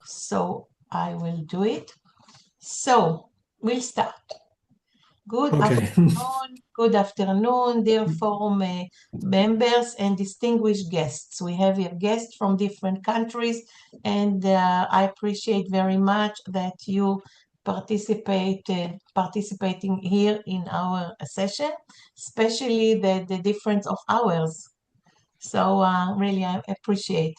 So I will do it. So we'll start. Okay. Good afternoon, dear forum members and distinguished guests. We have here guests from different countries, and I appreciate very much that you participating here in our session, especially the difference of hours. So really, I appreciate.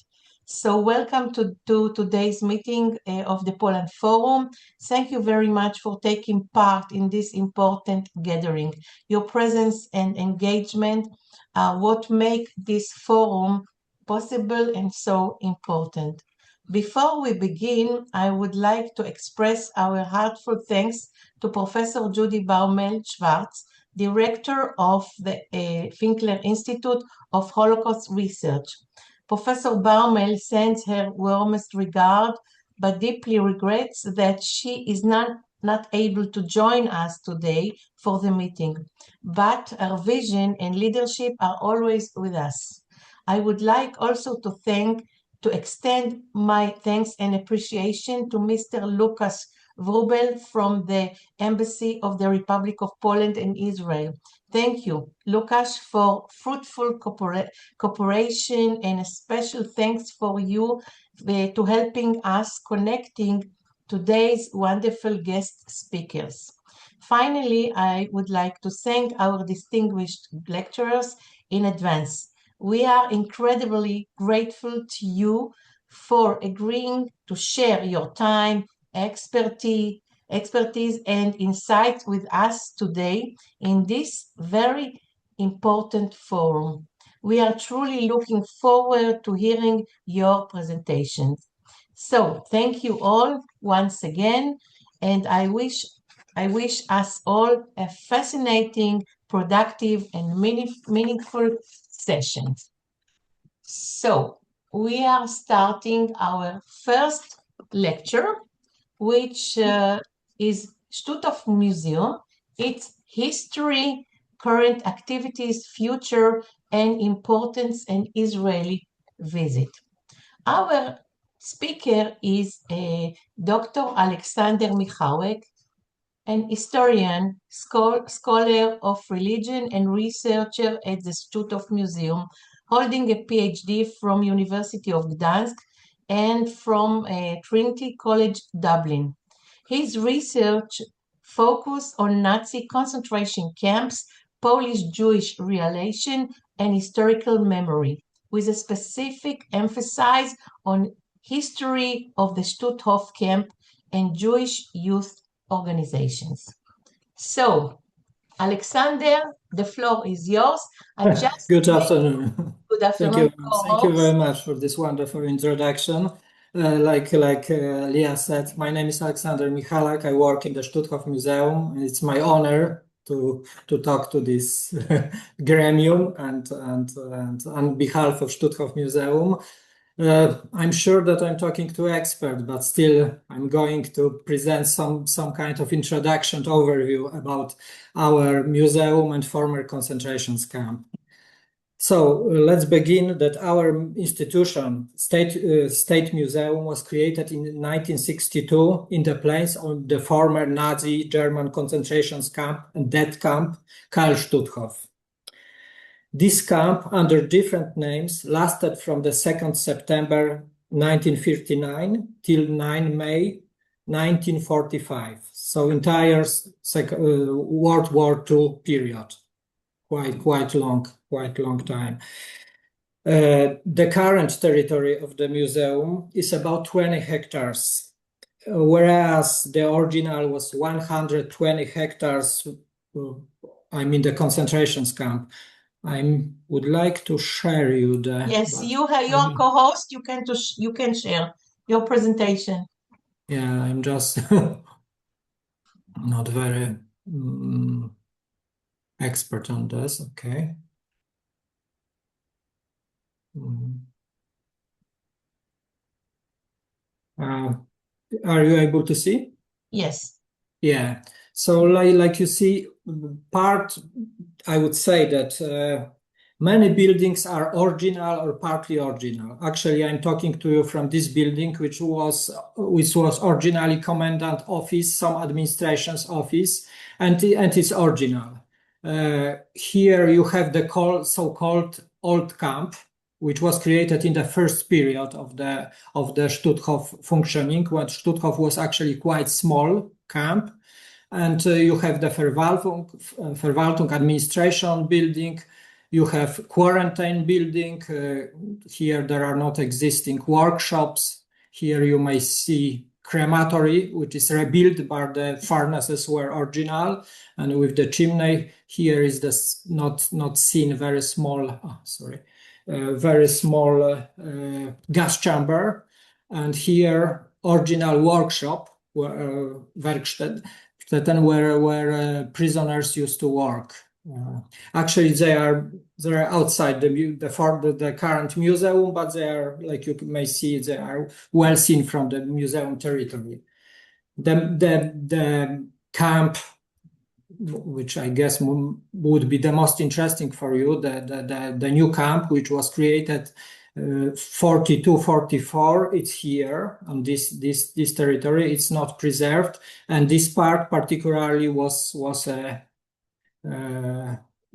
So welcome to today's meeting of the Poland Forum. Thank you very much for taking part in this important gathering. Your presence and engagement are what make this forum possible and so important. Before we begin, I would like to express our heartfelt thanks to Professor Judy Baumel-Schwartz, Director of the Finkler Institute of Holocaust Research. Professor Baumel sends her warmest regard, but deeply regrets that she is not able to join us today for the meeting. But her vision and leadership are always with us. I would like also to extend my thanks and appreciation to Mr. Lukasz Wróbel from the Embassy of the Republic of Poland and Israel. Thank you, Lukasz, for fruitful cooperation, and a special thanks for you to helping us connecting today's wonderful guest speakers. Finally, I would like to thank our distinguished lecturers in advance. We are incredibly grateful to you for agreeing to share your time, expertise, and insights with us today in this very important forum. We are truly looking forward to hearing your presentations. So thank you all once again, and I wish us all a fascinating, productive, and meaningful session. So we are starting our first lecture, which is Stutthof Museum, its history, current activities, future, and importance, and Israeli visit. Our speaker is Dr. Aleksander Michalak, an historian, scholar of religion, and researcher at the Stutthof Museum, holding a PhD from University of Gdańsk and from Trinity College, Dublin. His research focused on Nazi concentration camps, Polish-Jewish relation, and historical memory, with a specific emphasis on history of the Stutthof camp and Jewish youth organizations. So, Aleksander, the floor is yours. Good afternoon. Good afternoon. Thank you very much for this wonderful introduction. Like Leah said, my name is Aleksander Michalak. I work in the Stutthof Museum. It's my honor to talk to this gremium and on behalf of Stutthof Museum. I'm sure that I'm talking to experts, but still I'm going to present some kind of introduction overview about our museum and former concentration camp. So let's begin that our institution, State Museum, was created in 1962 in the place of the former Nazi German concentration camp and death camp, Karl Stutthof. This camp, under different names, lasted from the 2nd September 1959 till 9 May 1945. So entire World War II period, quite long time. The current territory of the museum is about 20 hectares, whereas the original was 120 hectares. I mean the concentration camp. I would like to share you the. Yes, you have your co-host. You can share your presentation. Yeah, I'm just not very expert on this. Okay. Are you able to see? Yes. Yeah. So like you see, part I would say that Many buildings are original or partly original. Actually, I'm talking to you from this building, which was originally commandant office, some administration's office, and it's original. Here you have the so-called old camp, which was created in the first period of the Stutthof functioning, when Stutthof was actually quite small camp. And you have the Verwaltung administration building. You have quarantine building. Here there are not existing workshops. Here you may see crematory, which is rebuilt, but the furnaces were original. And with the chimney, here is this not seen very small, very small gas chamber. And here original workshop, Werkstatt, where prisoners used to work. Actually, they are outside the current museum, but they are, like you may see, they are well seen from the museum territory. The camp, which I guess would be the most interesting for you, the new camp, which was created 42-44, it's here on this territory. It's not preserved, and this part particularly was a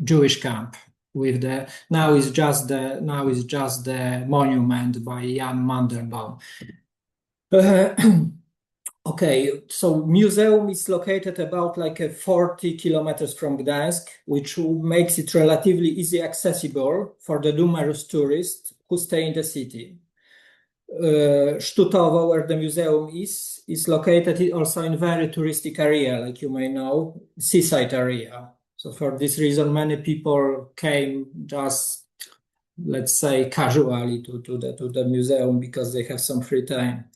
Jewish camp. With now is just the monument by Jan Mandelbaum. Okay, so museum is located about like 40 kilometers from Gdańsk, which makes it relatively easy accessible for the numerous tourists who stay in the city. Stutthof, where the museum is located also in very touristic area, like you may know, seaside area. So for this reason, many people came just, let's say, casually to the museum because they have some free time.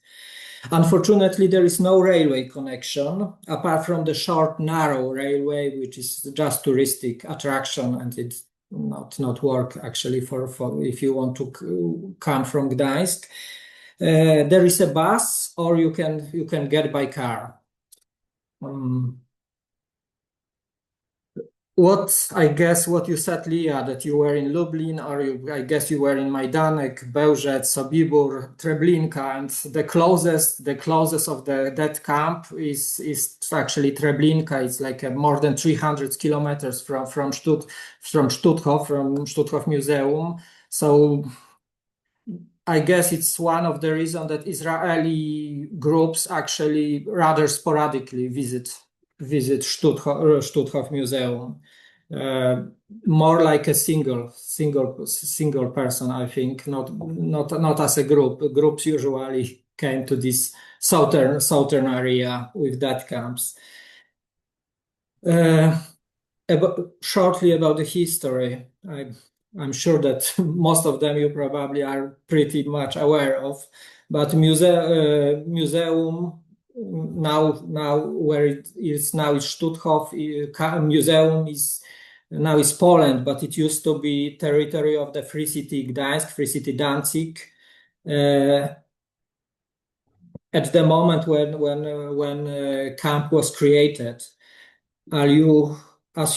Unfortunately, there is no railway connection apart from the short, narrow railway, which is just touristic attraction, and it not work actually for if you want to come from Gdańsk. There is a bus, or you can get by car. I guess what you said, Leah, that you were in Lublin, or I guess you were in Majdanek, Bełżec, Sobibór, Treblinka, and the closest of that camp is actually Treblinka. It's like more than 300 kilometers from Stutthof Museum. So I guess it's one of the reasons that Israeli groups actually rather sporadically visit Stutthof Museum. More like a single person, I think, not as a group. Groups usually came to this southern area with that camps. Shortly about the history, I'm sure that most of them you probably are pretty much aware of, but museum now where it is now is Stutthof Museum is Poland, but it used to be territory of the Free City Gdańsk, Free City Danzig. At the moment when camp was created, as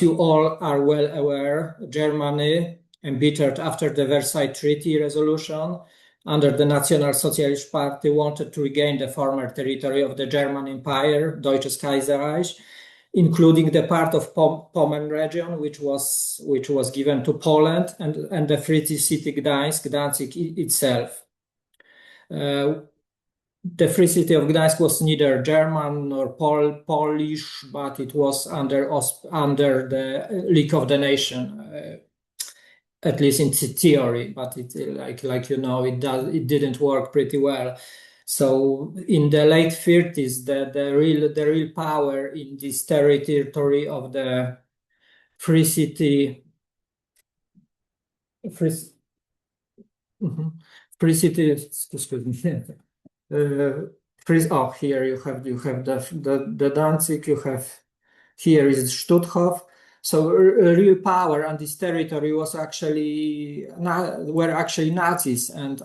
you all are well aware, Germany, embittered after the Versailles Treaty resolution, under the National Socialist Party, wanted to regain the former territory of the German Empire, Deutsches Kaiserreich, including the part of Pommern region, which was given to Poland, and the Free City Danzig itself. The Free City of Gdańsk was neither German nor Polish, but it was under the League of the Nation, at least in theory. But it, like you know, it didn't work pretty well. So in the late 30s, the real power in this territory of the Free City. Excuse me. Here you have the Danzig. You have here is Stutthof. So real power on this territory were actually Nazis, and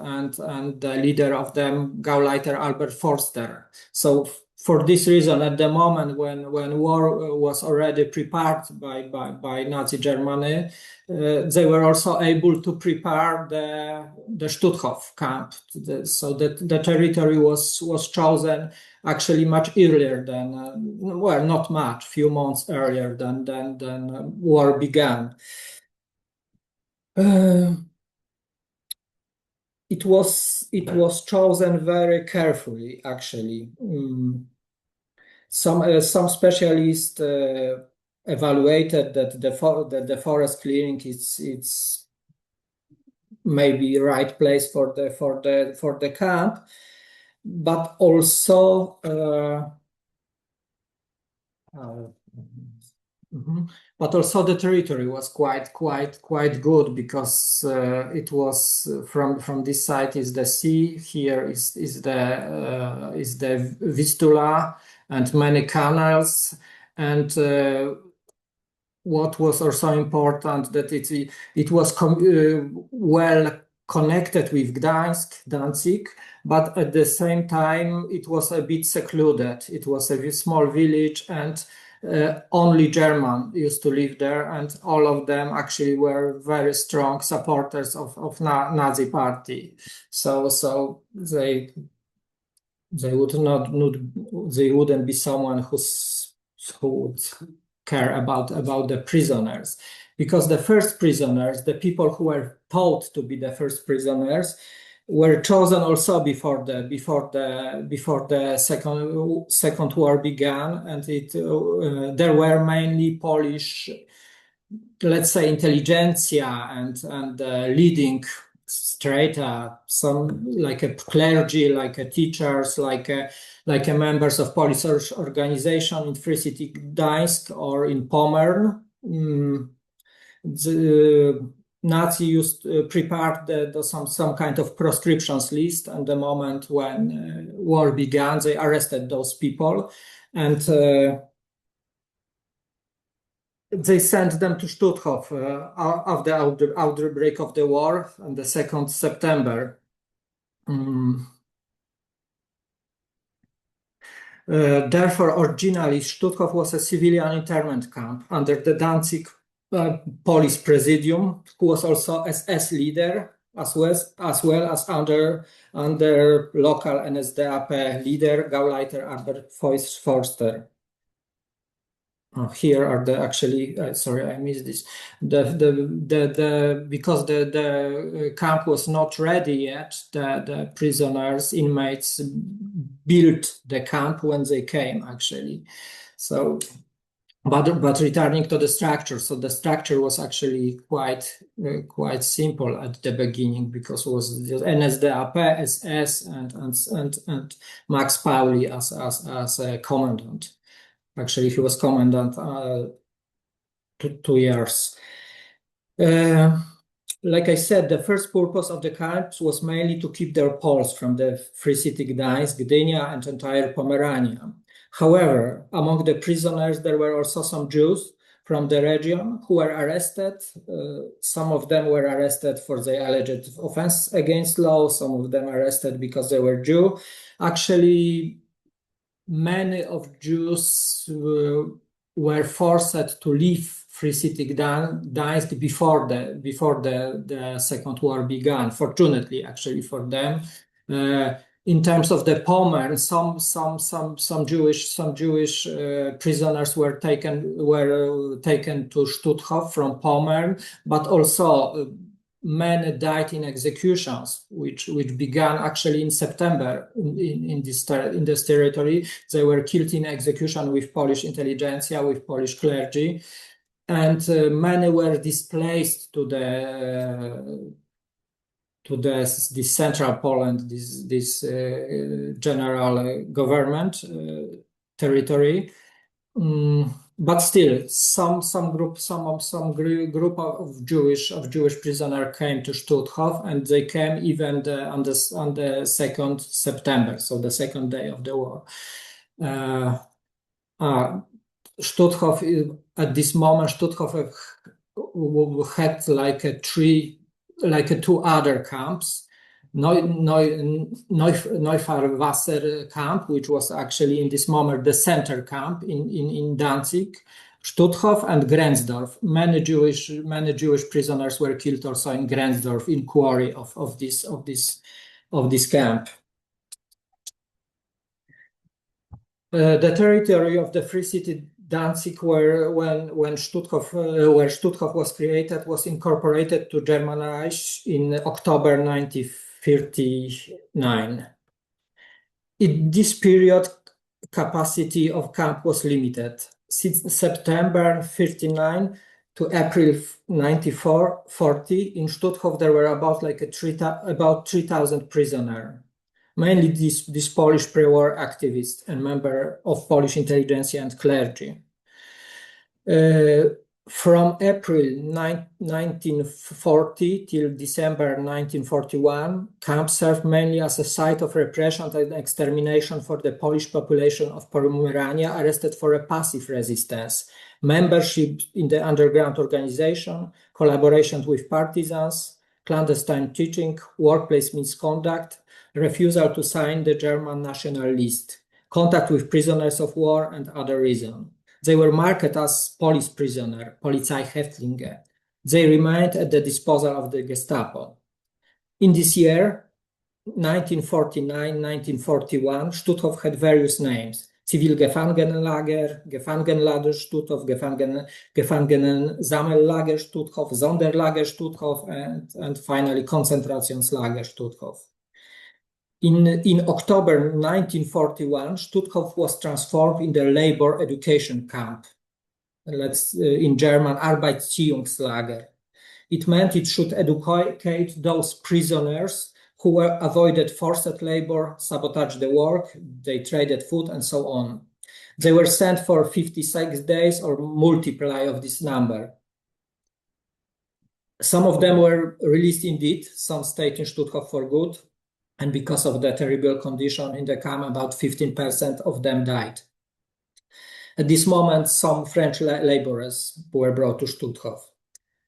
the leader of them, Gauleiter Albert Forster. So for this reason, at the moment when war was already prepared by Nazi Germany, they were also able to prepare the Stutthof camp. So that the territory was chosen actually much earlier than, well, not much, few months earlier than war began. It was chosen very carefully, actually. Some specialists evaluated that the forest clearing it's maybe right place for the camp, but also but also the territory was quite good, because it was from this side is the sea, here is the Vistula and many canals, and what was also important that it was well connected with Gdańsk, Danzig, but at the same time it was a bit secluded. It was a small village, and only German used to live there, and all of them actually were very strong supporters of Nazi party. So they wouldn't be someone who would care about the prisoners, because the first prisoners, the people who were thought to be the first prisoners, were chosen also before the second war began, and there were mainly Polish, let's say, intelligentsia and leading strata, some like a clergy, like a teachers, like a members of Polish organization in Free City Gdańsk or in Pommern. The Nazi prepared some kind of proscriptions list, and the moment when war began, they arrested those people, and they sent them to Stutthof after the outbreak of the war on the 2nd September. Therefore, originally, Stutthof was a civilian internment camp under the Danzig police presidium, who was also SS leader, as well as under local NSDAP leader, Gauleiter Albert Forster. Here are the actually. Sorry, I missed this. Because the camp was not ready yet. The prisoners, inmates, built the camp when they came, actually. So, but returning to the structure, so the structure was actually quite simple at the beginning, because it was just NSDAP, SS, and Max Pauli as a commandant. Actually, he was commandant 2 years. Like I said, the first purpose of the camps was mainly to keep their Poles from the Free City Gdańsk, Gdynia, and entire Pomerania. However, among the prisoners, there were also some Jews from the region who were arrested. Some of them were arrested for their alleged offense against law. Some of them arrested because they were Jew. Actually, many of Jews were forced to leave Free City Gdańsk before the Second War began. Fortunately, actually, for them, in terms of the Pommern, some Jewish prisoners were taken to Stutthof from Pommern, but also many died in executions, which began actually in September in this territory. They were killed in execution with Polish intelligentsia, with Polish clergy, and many were displaced to this central Poland, this general government territory. But still, some group of Jewish prisoners came to Stutthof, and they came even on the 2nd September, so the second day of the war. Stutthof, at this moment, Stutthof had two other camps. Neufahrwasser camp, which was actually in this moment the center camp in Danzig, Stutthof and Grenzdorf. Many Jewish prisoners were killed also in Grenzdorf, in quarry of this camp. The territory of the Free City Danzig, where Stutthof was created, was incorporated to German Reich in October 1939. In this period, capacity of camp was limited. Since September 1939 to April 1940, in Stutthof there were about 3,000 prisoners. Mainly these Polish pre-war activists and members of Polish intelligentsia and clergy. From April 1940 till December 1941, camp served mainly as a site of repression and extermination for the Polish population of Pomerania arrested for a passive resistance, membership in the underground organization, collaboration with partisans, clandestine teaching, workplace misconduct, refusal to sign the German national list, contact with prisoners of war, and other reasons. They were marked as police prisoner, Polizeihäftlinge. They remained at the disposal of the Gestapo. In this year, 1949-1941, Stutthof had various names: Zivilgefangenenlager, Gefangenlager Stutthof, Gefangenensammellager Stutthof, Sonderlager Stutthof, and finally Konzentrationslager Stutthof. In October 1941, Stutthof was transformed in the labor education camp. In German, Arbeitserziehungslager. It meant it should educate those prisoners who were avoided forced labor, sabotaged the work, they traded food, and so on. They were sent for 56 days or multiply of this number. Some of them were released indeed, some stayed in Stutthof for good, and because of the terrible condition in the camp, about 15% of them died. At this moment, some French laborers were brought to Stutthof.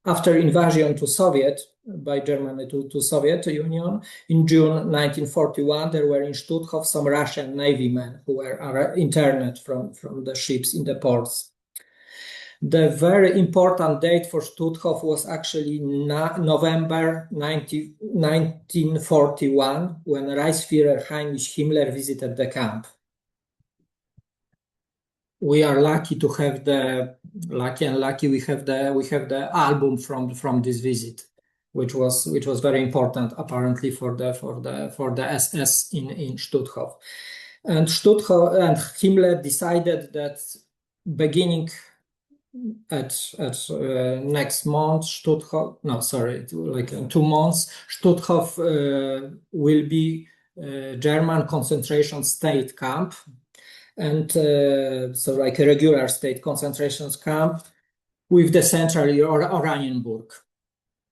After invasion to Soviet, by Germany to Soviet Union, in June 1941, there were in Stutthof some Russian Navy men who were interned from the ships in the ports. The very important date for Stutthof was actually November 1941, when Reichsführer Heinrich Himmler visited the camp. We are lucky to have we have the album from this visit, which was very important apparently for the SS in Stutthof. And Himmler decided that beginning at next month, Stutthof, no, sorry, like in 2 months, Stutthof will be German concentration state camp, and so like a regular state concentration camp with the central Oranienburg.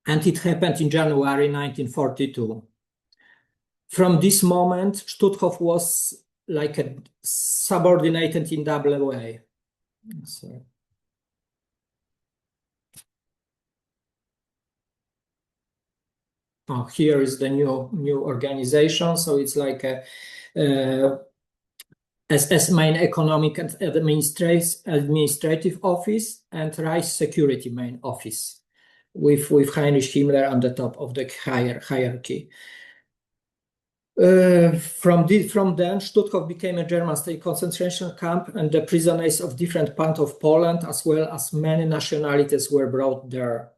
And it happened in January 1942. From this moment, Stutthof was like a subordinated in double way. So, here is the new organization. So it's like a SS main economic and administrative office and Reich security main office, with Heinrich Himmler on the top of the hierarchy. From then, Stutthof became a German state concentration camp, and the prisoners of different parts of Poland, as well as many nationalities, were brought there.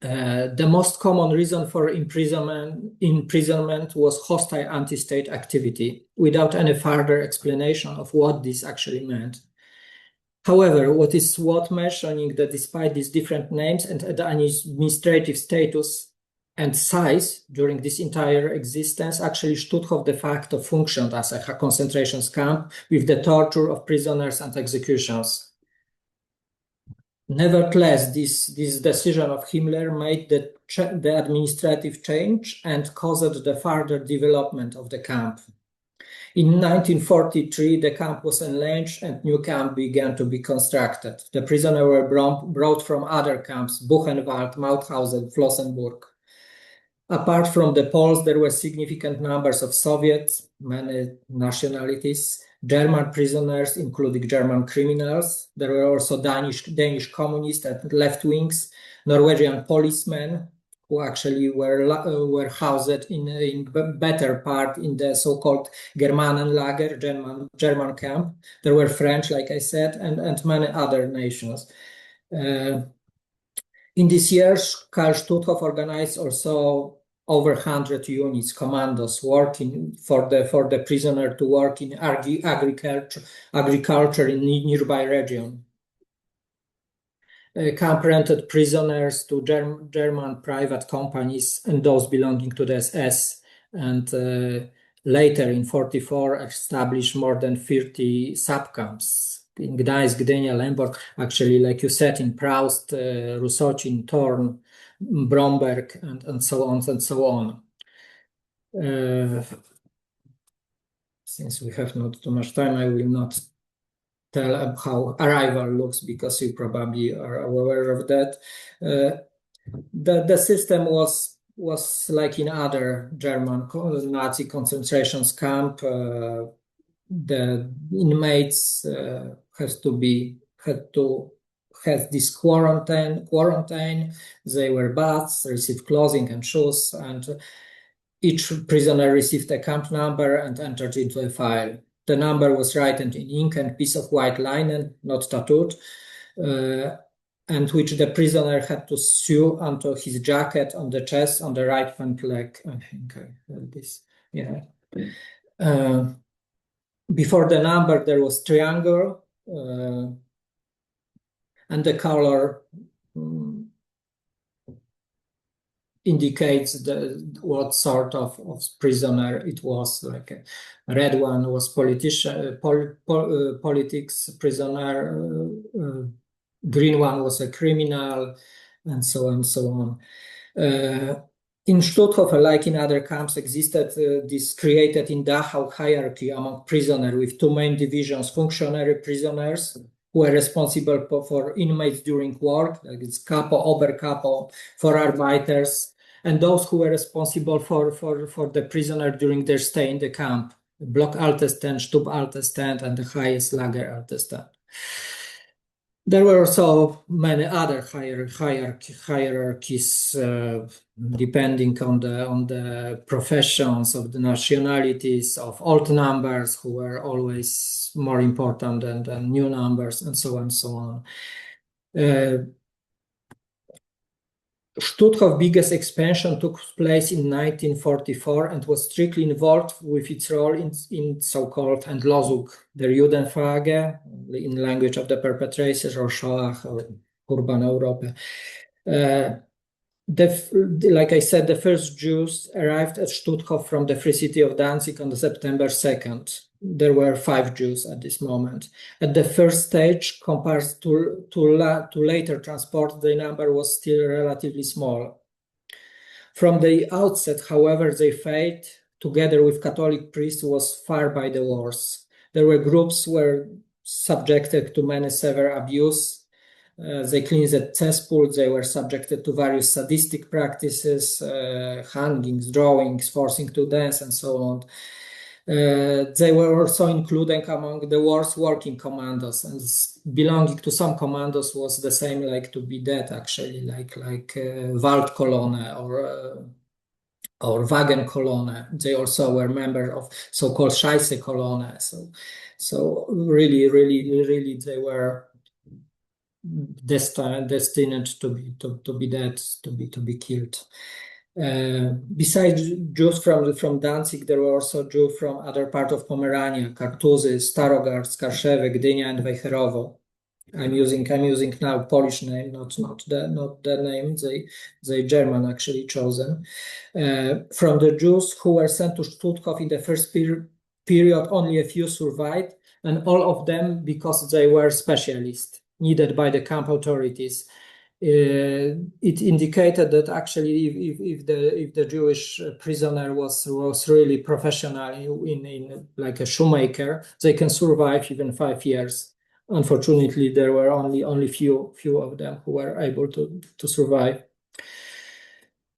The most common reason for imprisonment was hostile anti-state activity, without any further explanation of what this actually meant. However, what is worth mentioning that despite these different names and the administrative status and size during this entire existence, actually Stutthof de facto functioned as a concentration camp with the torture of prisoners and executions. Nevertheless, this decision of Himmler made the administrative change and caused the further development of the camp. In 1943, the camp was enlarged and new camp began to be constructed. The prisoners were brought from other camps, Buchenwald, Mauthausen, Flossenburg. Apart from the Poles, there were significant numbers of Soviets, many nationalities, German prisoners, including German criminals. There were also Danish communists and left wings, Norwegian policemen, who actually were housed in better part in the so-called Germanenlager, German camp. There were French, like I said, and many other nations. In these years, Karl Stutthof organized also over 100 units, commandos working for the prisoner to work in agriculture in nearby region. Camp rented prisoners to German private companies and those belonging to the SS, and later in 1944 established more than 30 subcamps in Gdańsk, Gdynia, Lemberg, actually, like you said, in Proust, Rusocin, Thorn, Bromberg, and so on and so on. Since we have not too much time, I will not tell how arrival looks, because you probably are aware of that. The system was like in other German Nazi concentration camp. The inmates had to have this quarantine. They were bathed, received clothing and shoes, and each prisoner received a camp number and entered into a file. The number was written in ink and piece of white linen, not tattooed, and which the prisoner had to sew onto his jacket on the chest, on the right front leg. I think I had this. Yeah. Before the number, there was triangle, and the color indicates what sort of prisoner it was. Like a red one was politics prisoner, green one was a criminal, and so on and so on. In Stutthof, like in other camps, existed this created in Dachau hierarchy among prisoners with two main divisions: functionary prisoners, who were responsible for inmates during work, like it's Kapo, Oberkapo, for Arbeiters, and those who were responsible for the prisoner during their stay in the camp: Blockaltestand, Stubaltestand, and the highest Lageraltestand. There were also many other hierarchies, depending on the professions, of the nationalities, of old numbers, who were always more important than new numbers, and so on and so on. Stutthof's biggest expansion took place in 1944 and was strictly involved with its role in so-called Endlosung, the Judenfrage, in language of the perpetrators, or Shoah, or Urban Europe. Like I said, the first Jews arrived at Stutthof from the free city of Danzig on September 2nd. There were 5 Jews at this moment. At the first stage, compared to later transport, the number was still relatively small. From the outset, however, their fate, together with Catholic priests, was far by the worse. There were groups were subjected to many severe abuse. They cleansed cesspools. They were subjected to various sadistic practices, hangings, drawings, forcing to dance, and so on. They were also included among the worst working commandos, and belonging to some commandos was the same like to be dead, actually, like Waldkolonne or Wagenkolonne. They also were members of so-called Scheisse-Kolonne. So really, they were destined to be dead, to be killed. Besides Jews from Danzig, there were also Jews from other parts of Pomerania: Kartuzy, Starogard, Skarszewy, Gdynia, and Wejherowo. I'm using now Polish name, not the name they German actually chosen. From the Jews who were sent to Stutthof in the first period, only a few survived, and all of them because they were specialists needed by the camp authorities. It indicated that actually, if the Jewish prisoner was really professional in like a shoemaker, they can survive even 5 years. Unfortunately, there were only few of them who were able to survive.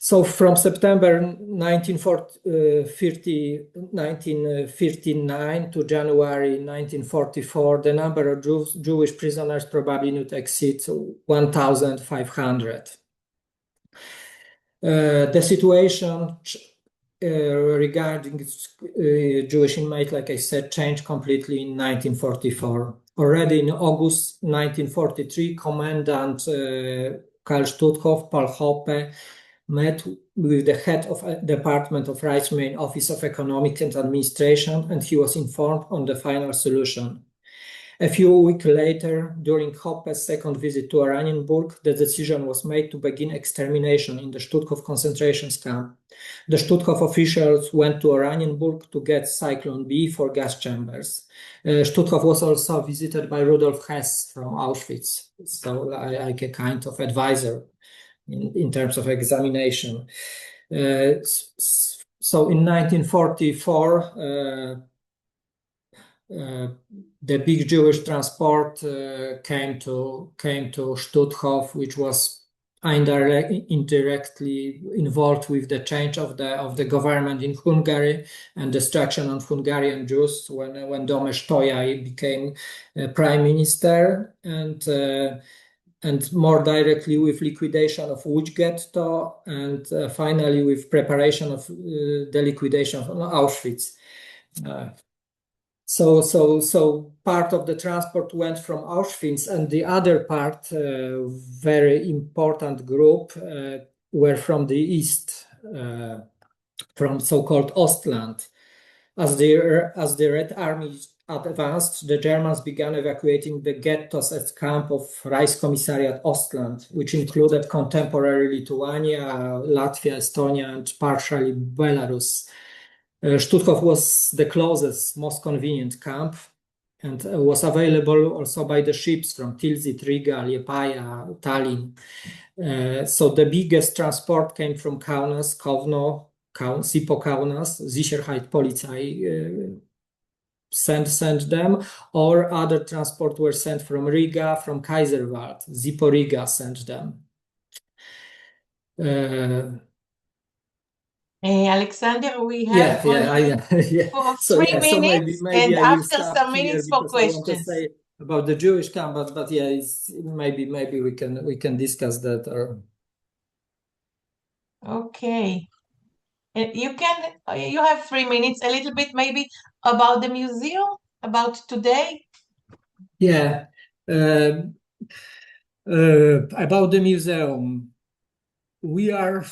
So from September 1959 to January 1944, the number of Jewish prisoners probably would exceed 1,500. The situation regarding Jewish inmates, like I said, changed completely in 1944. Already in August 1943, Commandant Karl Stutthof, Paul Hoppe, met with the head of Department of Reichsmain Office of Economics and Administration, and he was informed on the final solution. A few weeks later, during Hoppe's second visit to Oranienburg, the decision was made to begin extermination in the Stutthof concentration camp. The Stutthof officials went to Oranienburg to get Cyclone B for gas chambers. Stutthof was also visited by Rudolf Hess from Auschwitz, so like a kind of advisor in terms of examination. So in 1944, the big Jewish transport came to Stutthof, which was indirectly involved with the change of the government in Hungary and destruction of Hungarian Jews when Domeš Tojai became prime minister, and more directly with liquidation of Łódź ghetto, and finally with preparation of the liquidation of Auschwitz. So part of the transport went from Auschwitz, and the other part, very important group, were from the east, from so-called Ostland. As the Red Army advanced, the Germans began evacuating the ghettos at camp of Reichskommissariat Ostland, which included contemporary Lithuania, Latvia, Estonia, and partially Belarus. Stutthof was the closest, most convenient camp, and was available also by the ships from Tilsit, Riga, Liepaja, Tallinn. So the biggest transport came from Kaunas, Kovno, Sipo Kaunas, Sicherheitspolizei sent them, or other transport were sent from Riga, from Kaiserwald. Sipo Riga sent them. Alexander, we have yeah. for So 3 yeah, minutes, so maybe and I will after stop some here minutes for because I want to questions. say about the Jewish camp, but yeah, it's maybe we can discuss that. Or Okay. You have 3 minutes, a little bit maybe about the museum, about today. yeah, about the museum, we're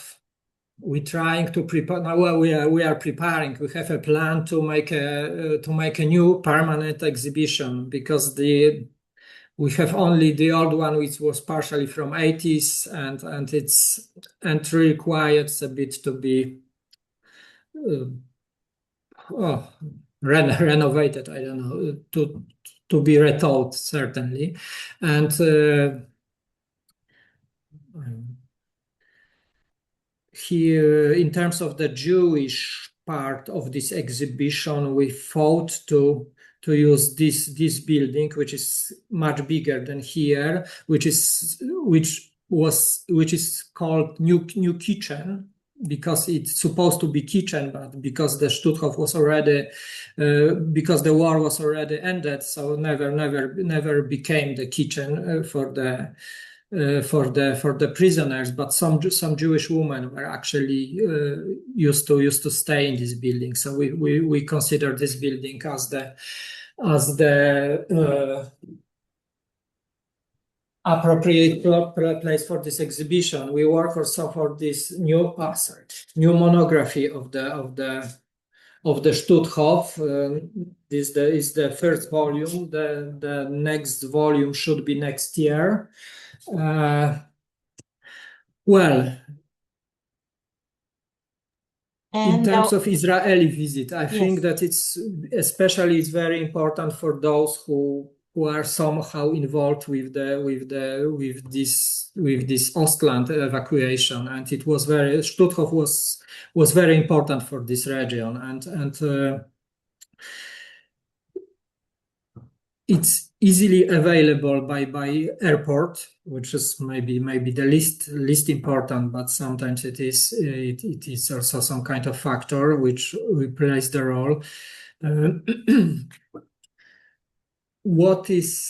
trying to prepare now. Well, we are preparing. We have a plan to make a new permanent exhibition, because we have only the old one, which was partially from 80s, and requires a bit to be renovated. I don't know, to be retold, certainly, and here, in terms of the Jewish part of this exhibition, we thought to use this building, which is much bigger than here, which is called New Kitchen, because it's supposed to be kitchen, but because the Stutthof was already because the war was already ended, so never became the kitchen for the prisoners. But some Jewish women were actually used to stay in this building, so we consider this building as the appropriate place for this exhibition. We work also for this new monography of the Stutthof. This is the first volume. The next volume should be next year. Well, in terms of Israeli visit, I think that it's very important for those who are somehow involved with this Ostland evacuation, and it was Stutthof was very important for this region, and it's easily available by airport, which is maybe the least important, but sometimes it is also some kind of factor which plays the role. What is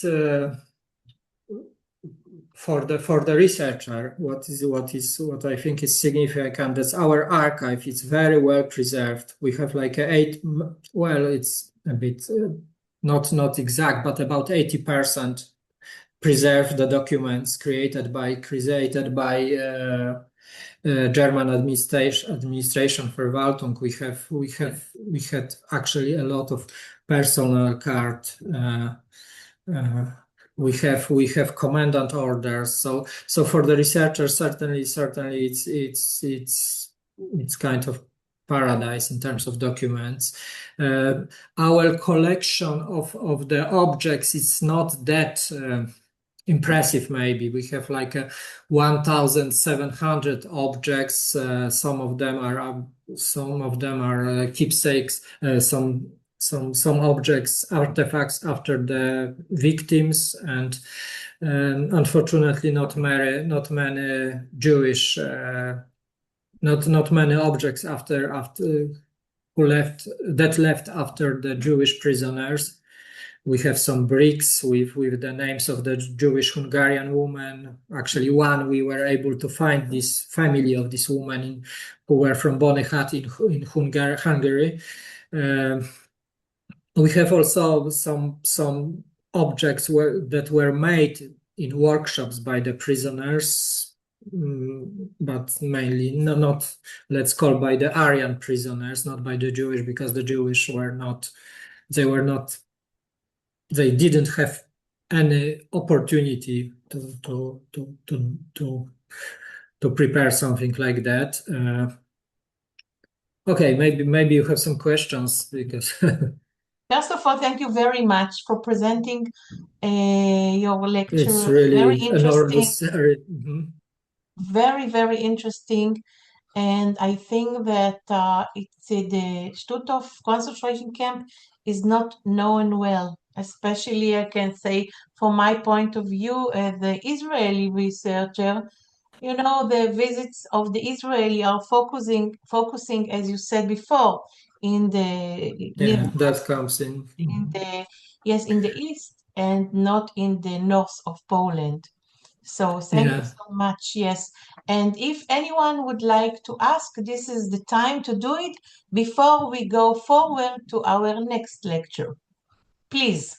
for the researcher, what I think is significant is our archive is very well preserved. We have like it's a bit not exact, but about 80% preserve the documents created by German administration Verwaltung. We had actually a lot of personal card. We have commandant orders. So for the researchers, certainly it's kind of paradise in terms of documents. Our collection of the objects is not that impressive. Maybe we have like 1,700 objects. Some of them are keepsakes. Some objects, artifacts after the victims, and unfortunately not many Jewish, not many objects after who left after the Jewish prisoners. We have some bricks with the names of the Jewish Hungarian woman. Actually, one we were able to find this family of this woman who were from Bonyhat in Hungary. We have also some objects that were made in workshops by the prisoners, but mainly not, let's call, by the Aryan prisoners, not by the Jewish, because the Jewish they didn't have any opportunity to prepare something like that. Okay, maybe you have some questions, because First of all, thank you very much for presenting your lecture. It's really very interesting. Very, very interesting. And I think that it's the Stutthof concentration camp is not known well, especially I can say from my point of view as the Israeli researcher. The visits of the Israeli are focusing, as you said before, in the that comes in in the east and not in the north of Poland. So thank you so much. Yes. And if anyone would like to ask, this is the time to do it before we go forward to our next lecture. Please.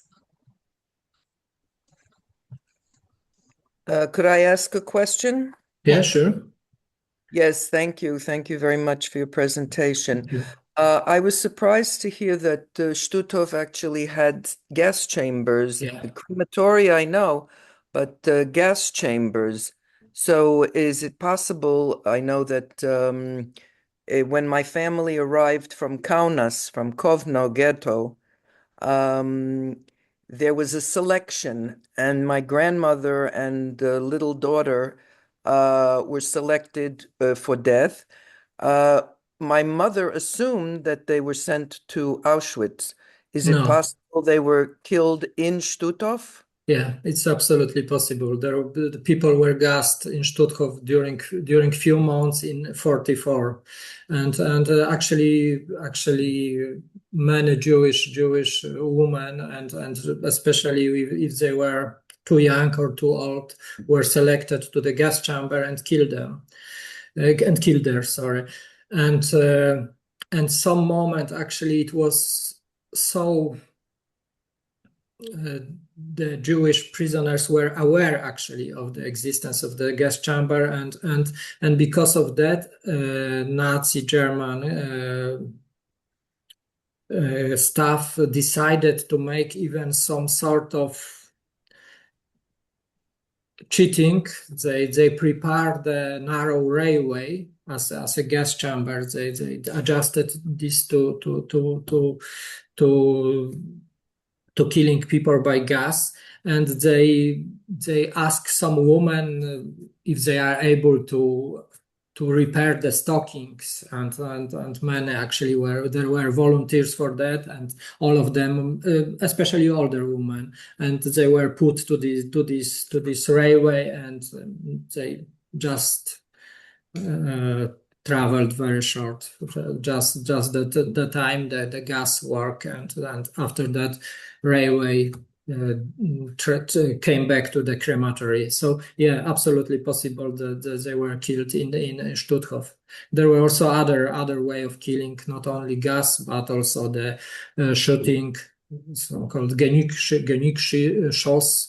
Could I ask a question? Yeah, sure. Yes, thank you. Thank you very much for your presentation. Thank you. I was surprised to hear that Stutthof actually had gas chambers. Yeah. Crematoria, I know, but gas chambers. So is it possible, I know that when my family arrived from Kaunas, from Kovno ghetto, there was a selection, and my grandmother and the little daughter were selected for death. My mother assumed that they were sent to Auschwitz. Is it No. possible they were killed in Stutthof? Yeah, it's absolutely possible. The people were gassed in Stutthof during few months in 1944, and actually many Jewish women and especially if they were too young or too old were selected to the gas chamber and killed them and killed there. Sorry, and some moment actually it was so. The Jewish prisoners were aware actually of the existence of the gas chamber, and because of that, Nazi German staff decided to make even some sort of cheating. They prepared the narrow railway as a gas chamber. They adjusted this to killing people by gas, and they ask some women if they are able to repair the stockings, and many actually there were volunteers for that, and all of them, especially older women, and they were put to this railway, and they just traveled very short, just the time that the gas work, and after that railway came back to the crematory. So yeah, absolutely possible that they were killed in Stutthof. There were also other way of killing, not only gas but also the shooting, so-called Genickschuss,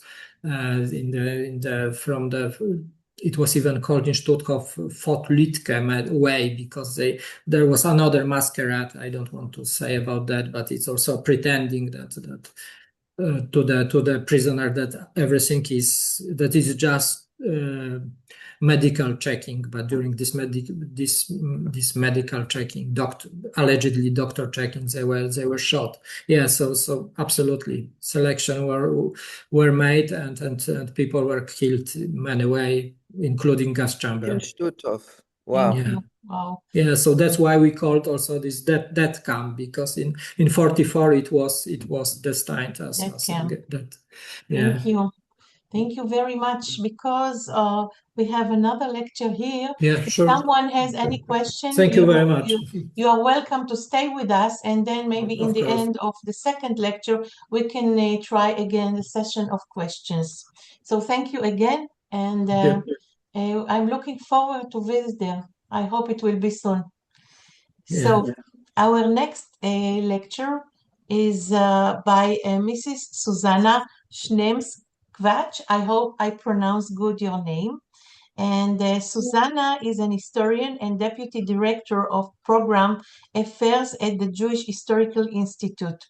it was even called in Stutthof Fort Lütke way, because there was another masquerade. I don't want to say about that, but it's also pretending that to the prisoner that everything is just medical checking, but during this medical checking, allegedly doctor checking, they were shot. Yeah, so absolutely, selection were made, and people were killed in many ways, including gas chamber. In Stutthof. Wow. Thank Yeah. you. Wow. Yeah, so that's why we called also this death camp, because in 44 it was destined as Death camp. that. Yeah. Thank you very much, because we have another lecture here. Yeah, If sure. someone has any question, Thank you very much. You are welcome to stay with us, and then maybe in Of the course. end of the second lecture, we can try again the session of questions. So thank you again, and I'm looking forward to visit there. I hope it will be soon. Yeah. So our next lecture is by Mrs. Zuzanna Schnepf-Kołacz. I hope I pronounced good your name. And Zuzanna is an historian and deputy director of program affairs at the Jewish Historical Institute,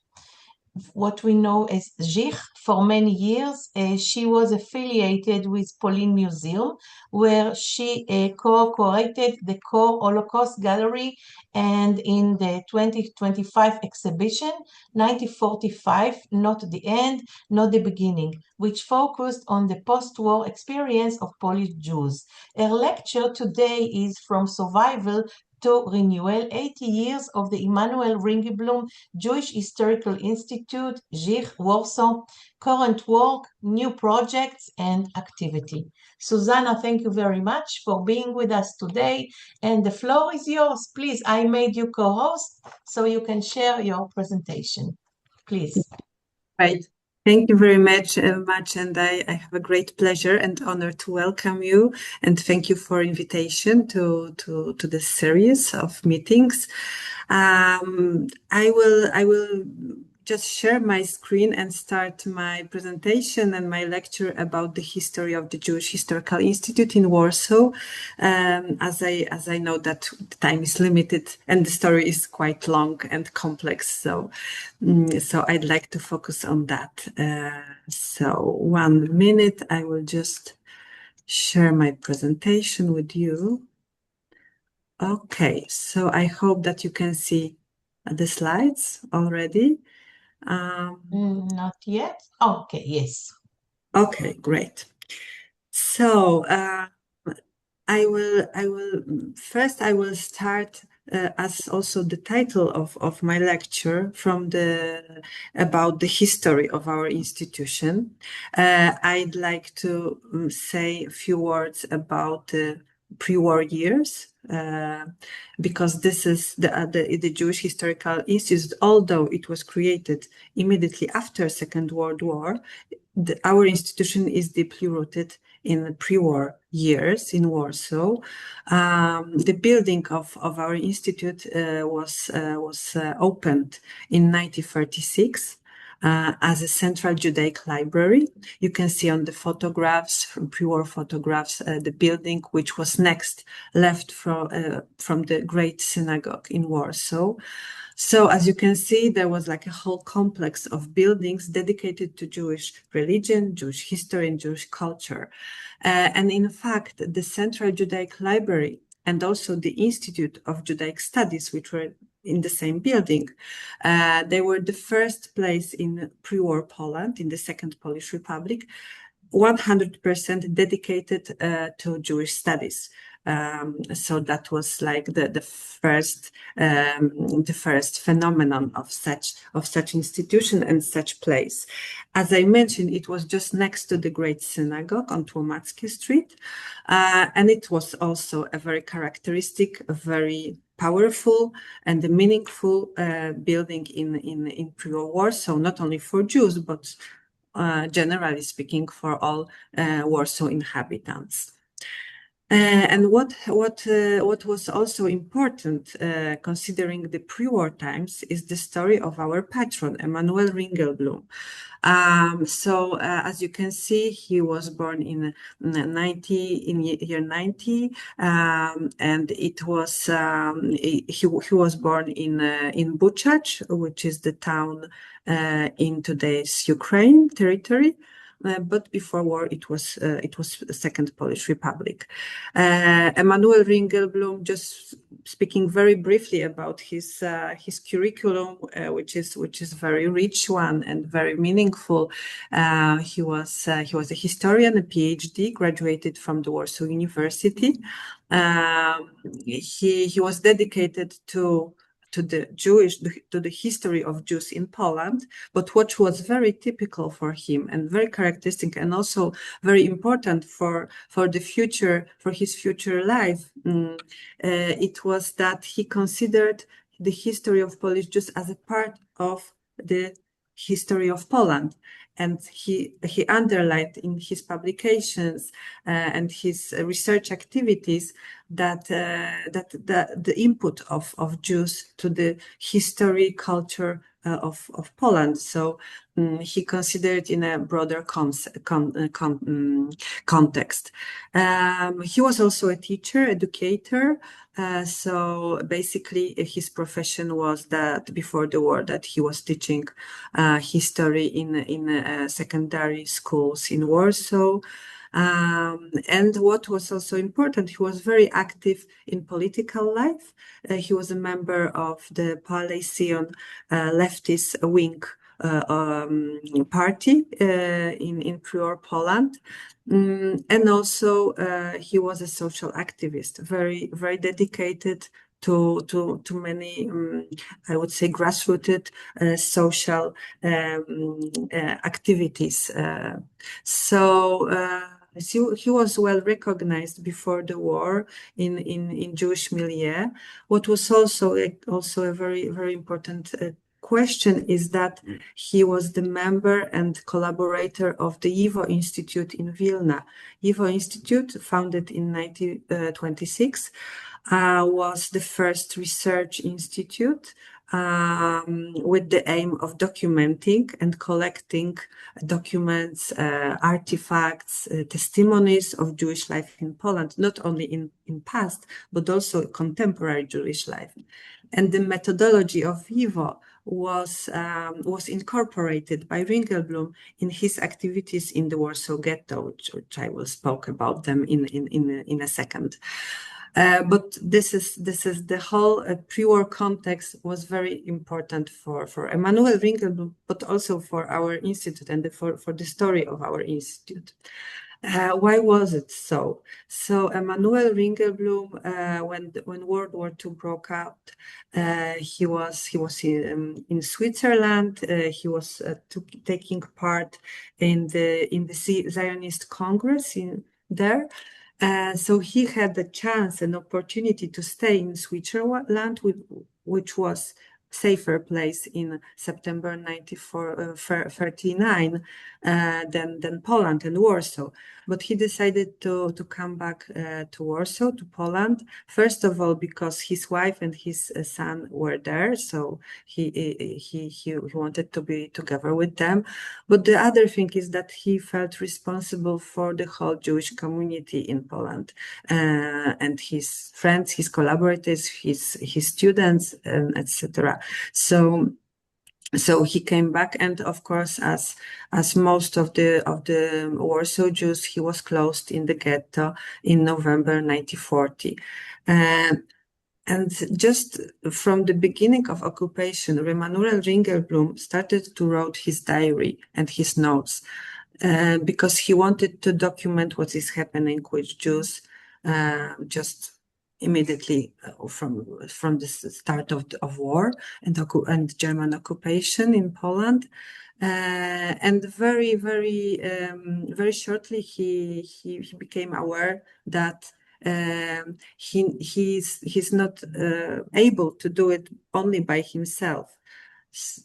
what we know as JIH. For many years, she was affiliated with Polin Museum, where she co-curated the core Holocaust gallery, and in the 2025 exhibition, 1945, Not the End, Not the Beginning, which focused on the post-war experience of Polish Jews. Her lecture today is From Survival to Renewal, 80 years of the Emanuel Ringelblum Jewish Historical Institute, JIH, Warsaw, current work, new projects, and activity. Zuzanna, thank you very much for being with us today, and the floor is yours. Please, I made you co-host, so you can share your presentation. Please. Right. Thank you very much, and I have a great pleasure and honor to welcome you, and thank you for invitation to this series of meetings. I will just share my screen and start my presentation and my lecture about the history of the Jewish Historical Institute in Warsaw, as I know that the time is limited and the story is quite long and complex, so I'd like to focus on that. So 1 minute, I will just share my presentation with you. Okay, so I hope that you can see the slides already. Not yet. Okay, yes. Okay, great. So I will start as also the title of my lecture about the history of our institution. I'd like to say a few words about the pre-war years, because this is the Jewish Historical Institute. Although it was created immediately after Second World War, our institution is deeply rooted in pre-war years in Warsaw. The building of our institute was opened in 1936. As a central Judaic library. You can see on the photographs, from pre-war photographs, the building which was next left from the Great Synagogue in Warsaw. So as you can see, there was like a whole complex of buildings dedicated to Jewish religion, Jewish history, and Jewish culture. And in fact, the Central Judaic Library and also the Institute of Judaic Studies, which were in the same building, they were the first place in pre-war Poland, in the Second Polish Republic, 100% dedicated to Jewish studies. So that was like the first phenomenon of such institution and such place. As I mentioned, it was just next to the Great Synagogue on Tłomackie Street, and it was also a very characteristic, a very powerful and meaningful building in pre-war Warsaw, not only for Jews but generally speaking for all Warsaw inhabitants. And what was also important, considering the pre-war times, is the story of our patron, Emanuel Ringelblum. So as you can see, he was born in year 90, and it was he was born in Buchach, which is the town in today's Ukraine territory. But before war, it was the Second Polish Republic. Emanuel Ringelblum, just speaking very briefly about his curriculum, which is very rich one and very meaningful. He was a historian, a PhD, graduated from the Warsaw University. He was dedicated to the history of Jews in Poland, but what was very typical for him and very characteristic and also very important for his future life, it was that he considered the history of Polish Jews as a part of the history of Poland. And he underlined in his publications and his research activities that the input of Jews to the history, culture of Poland. So he considered in a broader context. He was also a teacher, educator. So basically his profession was that before the war that he was teaching history in secondary schools in Warsaw. And what was also important, he was very active in political life. He was a member of the Palestian leftist wing party in pre-war Poland. And also he was a social activist, very, very dedicated to many, I would say, grassrooted social activities. He was well recognized before the war in Jewish milieu. What was also a very, very important question is that he was the member and collaborator of the YIVO Institute in Vilna. YIVO Institute, founded in 1926, was the first research institute with the aim of documenting and collecting documents, artifacts, testimonies of Jewish life in Poland, not only in past, but also contemporary Jewish life. And the methodology of YIVO was incorporated by Ringelblum in his activities in the Warsaw Ghetto, which I will speak about them in a second. But this is the whole pre-war context was very important for Emanuel Ringelblum, but also for our institute and for the story of our institute. Why was it so? So Emanuel Ringelblum, when World War II broke out, he was in Switzerland. He was taking part in the Zionist Congress there. So he had the chance and opportunity to stay in Switzerland, which was safer place in September 1939 than Poland and Warsaw. But he decided to come back to Warsaw, to Poland, first of all because his wife and his son were there, so he wanted to be together with them. But the other thing is that he felt responsible for the whole Jewish community in Poland, and his friends, his collaborators, his students, etc. So he came back, and of course, as most of the Warsaw Jews, he was closed in the ghetto in November 1940. And just from the beginning of occupation, Emanuel Ringelblum started to write his diary and his notes because he wanted to document what is happening with Jews just immediately from the start of war and German occupation in Poland. And very shortly he became aware that he's not able to do it only by himself.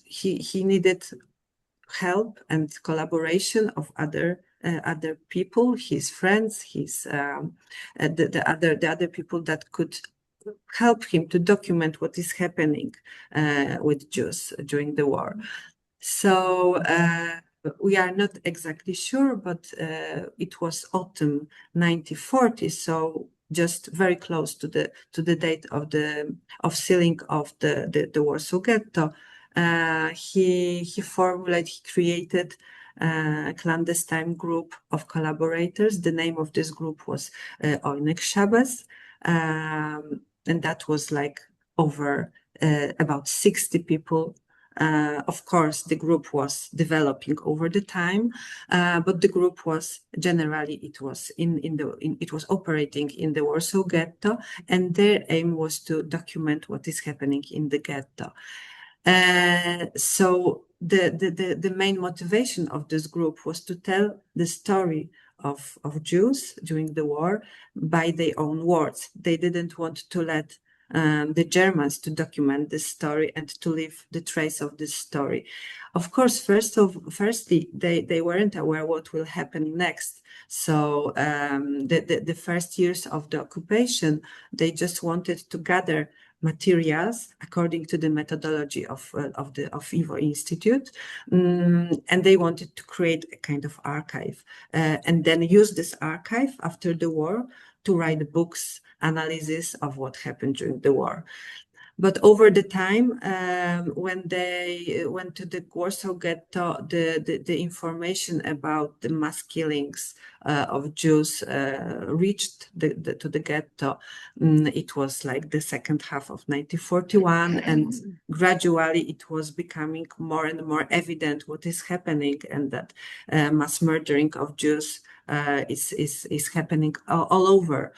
He needed help and collaboration of other people, his friends, the other people that could help him to document what is happening with Jews during the war. So we are not exactly sure, but it was autumn 1940, so just very close to the date of sealing of the Warsaw Ghetto. He created a clandestine group of collaborators. The name of this group was Oynek Shabbos, and that was like over about 60 people. Of course, the group was developing over the time, but the group was generally it was operating in the Warsaw Ghetto, and their aim was to document what is happening in the ghetto. So the main motivation of this group was to tell the story of Jews during the war by their own words. They didn't want to let the Germans to document this story and to leave the trace of this story. Of course, firstly, they weren't aware what will happen next. So the first years of the occupation, they just wanted to gather materials according to the methodology of IWO Institute, and they wanted to create a kind of archive and then use this archive after the war to write books, analysis of what happened during the war. But over the time, when they went to the Warsaw Ghetto, the information about the mass killings of Jews reached to the ghetto. It was like the second half of 1941, and gradually it was becoming more and more evident what is happening, and that mass murdering of Jews is happening all over.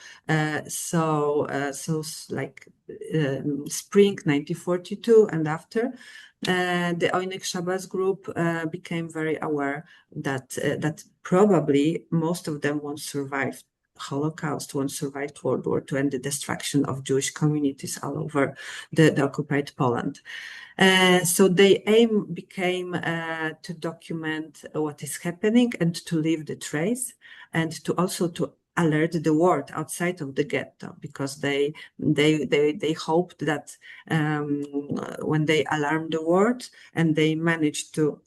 So like spring 1942 and after, the Oynek Shabbos group became very aware that probably most of them won't survive Holocaust, won't survive World War II and the destruction of Jewish communities all over the occupied Poland. So their aim became to document what is happening and to leave the trace, and to also to alert the world outside of the ghetto, because they hoped that when they alarmed the world and they managed to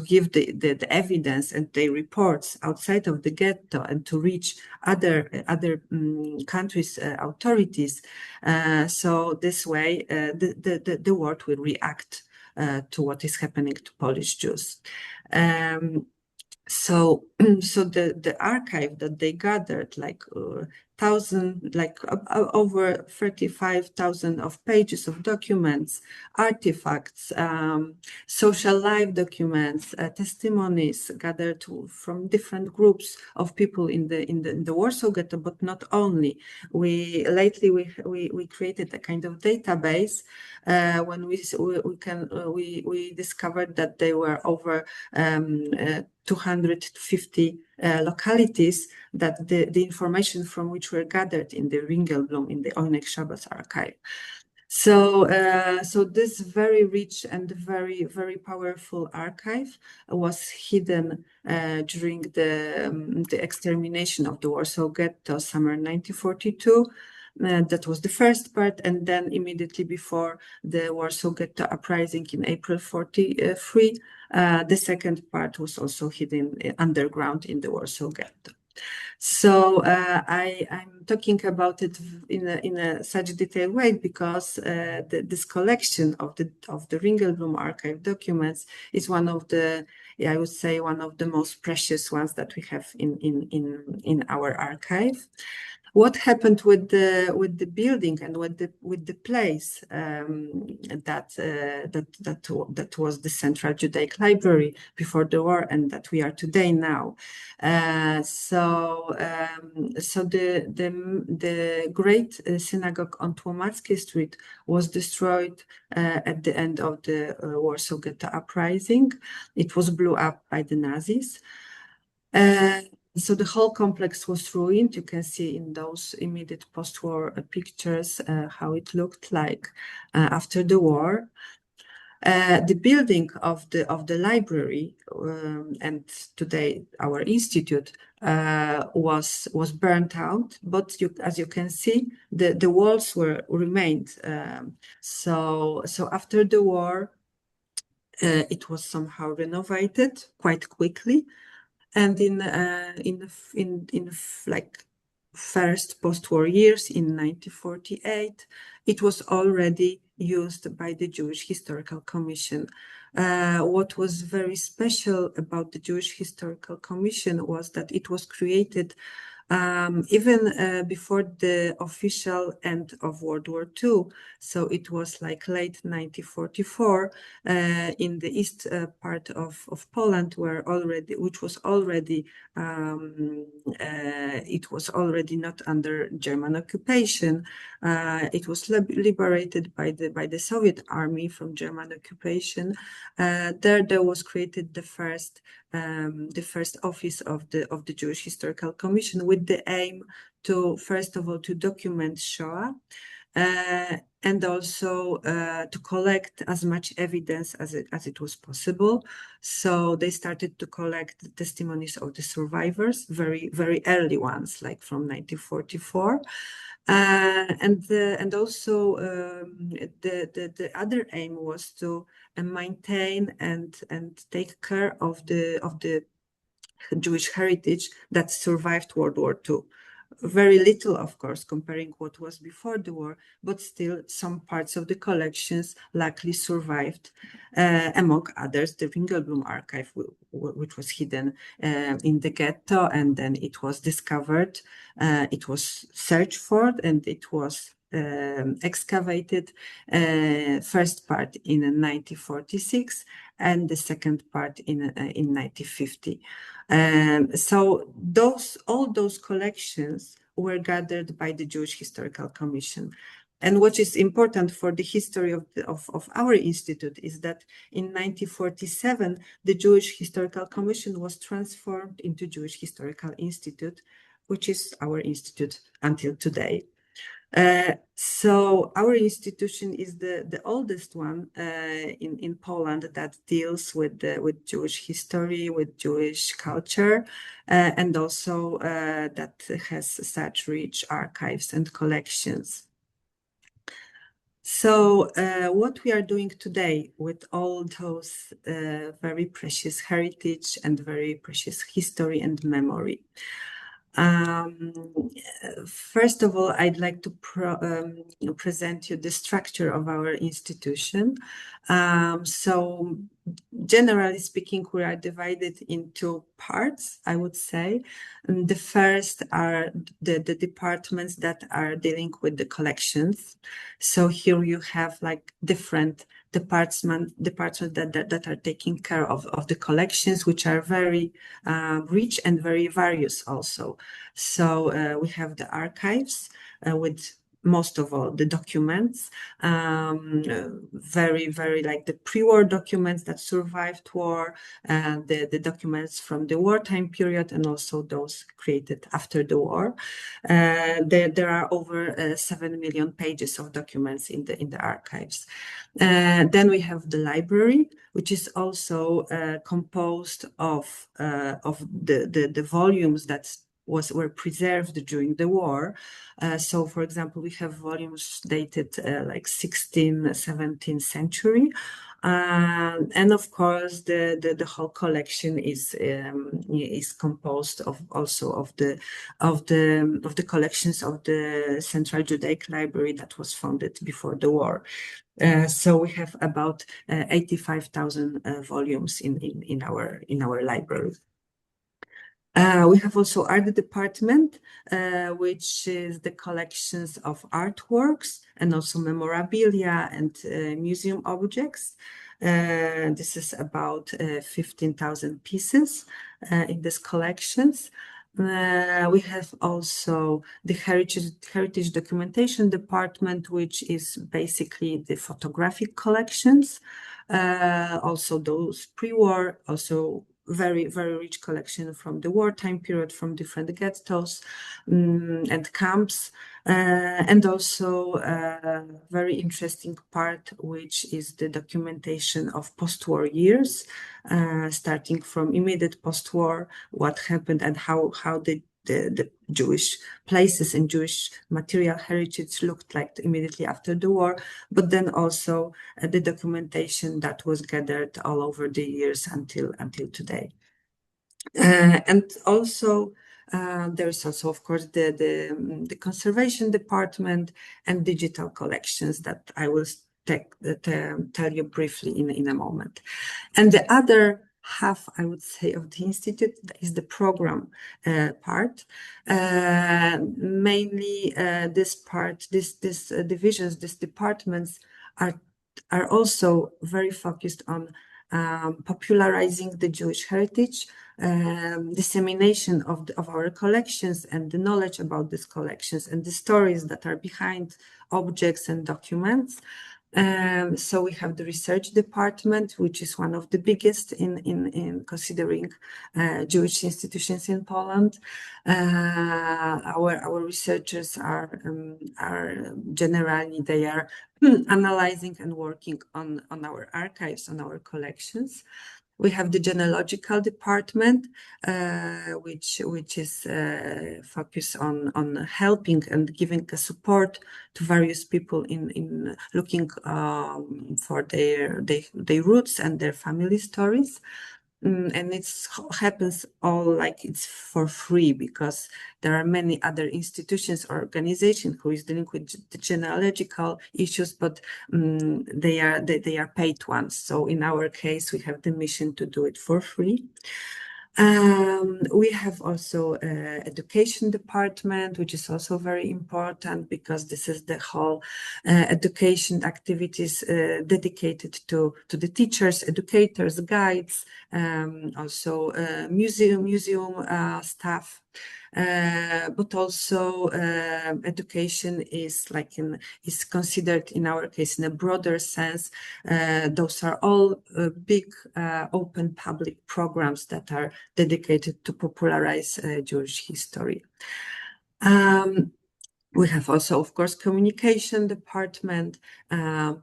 give the evidence and the reports outside of the ghetto and to reach other countries' authorities, so this way the world will react to what is happening to Polish Jews. So the archive that they gathered, like over 35,000 of pages of documents, artifacts, social life documents, testimonies gathered from different groups of people in the Warsaw Ghetto, but not only. We created a kind of database when we discovered that there were over 250 localities that the information from which were gathered in the Ringelblum, in the Oynek Shabbos archive. So this very rich and very powerful archive was hidden during the extermination of the Warsaw Ghetto, summer 1942. That was the first part, and then immediately before the Warsaw Ghetto uprising in April 1943, the second part was also hidden underground in the Warsaw Ghetto. So I'm talking about it in a such detailed way because this collection of the Ringelblum archive documents is one of the, I would say, one of the most precious ones that we have in our archive. What happened with the building and with the place that was the Central Judaic Library before the war, and that we are today now. So the great synagogue on Tłomackiej Street was destroyed at the end of the Warsaw Ghetto Uprising. It was blew up by the Nazis. So the whole complex was ruined. You can see in those immediate post-war pictures how it looked like after the war. The building of the library and today our institute was burnt out, but as you can see, the walls remained. So after the war, it was somehow renovated quite quickly. And in like first post-war years, in 1948, it was already used by the Jewish Historical Commission. What was very special about the Jewish Historical Commission was that it was created even before the official end of World War II. So it was like late 1944 in the east part of Poland, which was already it was already not under German occupation. It was liberated by the Soviet army from German occupation. There was created the first office of the Jewish Historical Commission, with the aim to, first of all, to document Shoah, and also to collect as much evidence as it was possible. So they started to collect the testimonies of the survivors, very, very early ones, like from 1944. And also the other aim was to maintain and take care of the Jewish heritage that survived World War II. Very little, of course, comparing what was before the war, but still some parts of the collections luckily survived, among others, the Ringelblum archive, which was hidden in the ghetto, and then it was discovered, it was searched for, and it was excavated, first part in 1946 and the second part in 1950. So all those collections were gathered by the Jewish Historical Commission. And what is important for the history of our institute is that in 1947, the Jewish Historical Commission was transformed into Jewish Historical Institute, which is our institute until today. So our institution is the oldest one in Poland that deals with Jewish history, with Jewish culture, and also that has such rich archives and collections. So what we are doing today with all those very precious heritage and very precious history and memory. First of all, I'd like to present you the structure of our institution. So generally speaking, we are divided into parts, I would say. And the first are the departments that are dealing with the collections. So here you have like different departments that are taking care of the collections, which are very rich and very various also. So we have the archives with most of all the documents, very, very like the pre-war documents that survived war, the documents from the wartime period, and also those created after the war. There are over 7 million pages of documents in the archives. Then we have the library, which is also composed of the volumes that were preserved during the war. So, for example, we have volumes dated like 16th, 17th century. And of course, the whole collection is composed of also of the collections of the Central Judaic Library that was founded before the war. So we have about 85,000 volumes in our library. We have also art department, which is the collections of artworks and also memorabilia and museum objects. This is about 15,000 pieces in these collections. We have also the heritage documentation department, which is basically the photographic collections, also those pre-war, also very rich collection from the wartime period, from different ghettos and camps, and also a very interesting part, which is the documentation of post-war years, starting from immediate post-war, what happened and how the Jewish places and Jewish material heritage looked like immediately after the war, but then also the documentation that was gathered all over the years until today. And also there's also, of course, the conservation department and digital collections that I will tell you briefly in a moment. And the other half, I would say, of the institute is the program part. Mainly this part, this divisions, these departments are also very focused on popularizing the Jewish heritage, dissemination of our collections and the knowledge about these collections and the stories that are behind objects and documents. So we have the research department, which is one of the biggest in considering Jewish institutions in Poland. Our researchers are generally, they are analyzing and working on our archives, on our collections. We have the genealogical department, which is focused on helping and giving a support to various people in looking for their roots and their family stories. And it happens all like it's for free, because there are many other institutions or organizations who is dealing with the genealogical issues, but they are paid ones. So in our case, we have the mission to do it for free. We have also education department, which is also very important, because this is the whole education activities dedicated to the teachers, educators, guides, also museum staff. But also education is considered in our case in a broader sense. Those are all big open public programs that are dedicated to popularize Jewish history. We have also, of course, communication department,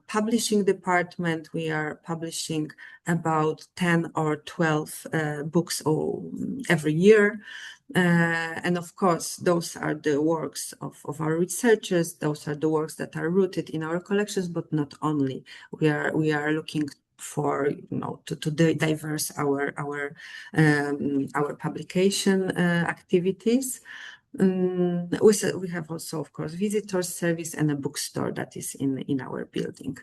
publishing department. We are publishing about 10 or 12 books every year. And of course, those are the works of our researchers. Those are the works that are rooted in our collections, but not only. We are looking for, to diverse our publication activities. We have also, of course, visitor service and a bookstore that is in our building.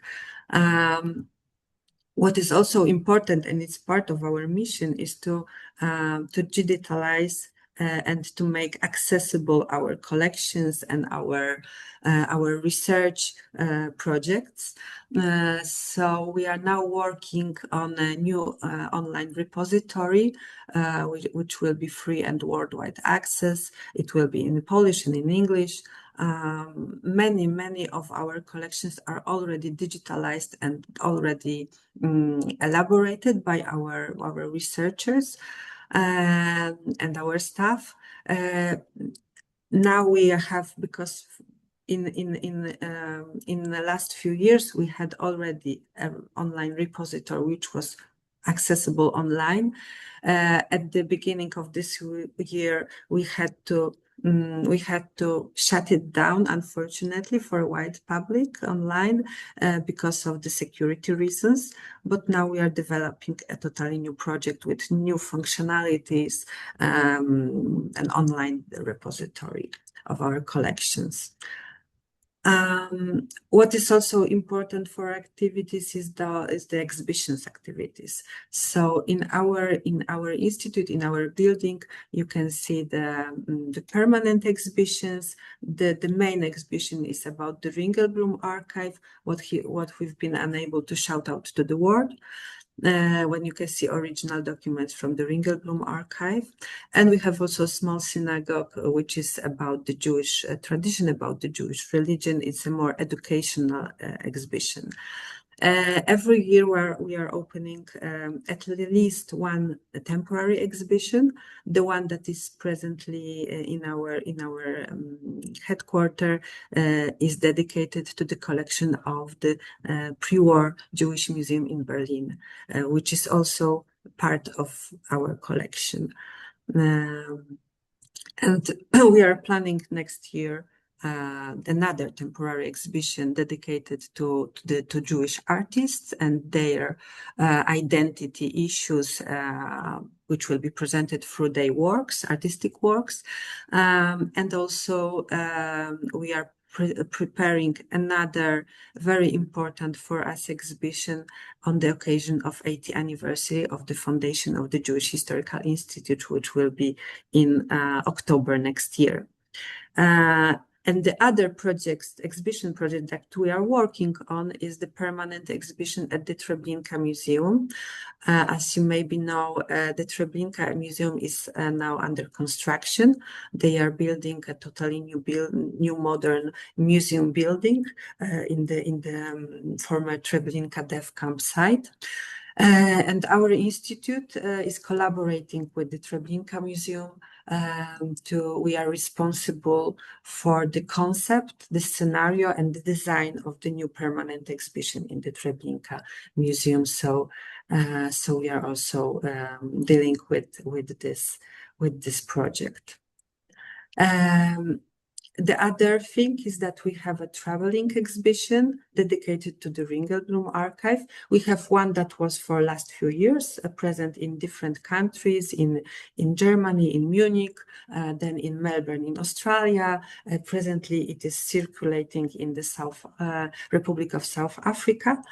What is also important, and it's part of our mission, is to digitalize and to make accessible our collections and our research projects. So we are now working on a new online repository, which will be free and worldwide access. It will be in Polish and in English. Many of our collections are already digitalized and already elaborated by our researchers and our staff. Now we have, because in the last few years we had already an online repository which was accessible online. At the beginning of this year, we had to shut it down, unfortunately, for a wide public online because of the security reasons. But now we are developing a totally new project with new functionalities, an online repository of our collections. What is also important for activities is the exhibitions activities. So in our institute, in our building, you can see the permanent exhibitions. The main exhibition is about the Ringelblum archive, what we've been unable to shout out to the world. When you can see original documents from the Ringelblum archive. And we have also a small synagogue, which is about the Jewish tradition, about the Jewish religion. It's a more educational exhibition. Every year we are opening at least one temporary exhibition. The one that is presently in our headquarters is dedicated to the collection of the pre-war Jewish Museum in Berlin, which is also part of our collection. And we are planning next year another temporary exhibition dedicated to Jewish artists and their identity issues, which will be presented through their works, artistic works. And also we are preparing another very important for us exhibition on the occasion of 80th anniversary of the foundation of the Jewish Historical Institute, which will be in October next year. And the other exhibition project that we are working on is the permanent exhibition at the Treblinka Museum. As you maybe know, the Treblinka Museum is now under construction. They are building a totally new modern museum building in the former Treblinka Dev Camp site. And our institute is collaborating with the Treblinka Museum. We are responsible for the concept, the scenario, and the design of the new permanent exhibition in the Treblinka Museum. So we are also dealing with this project. The other thing is that we have a traveling exhibition dedicated to the Ringelblum archive. We have one that was for last few years, present in different countries, in Germany, in Munich, then in Melbourne, in Australia. Presently, it is circulating in the Republic of South Africa.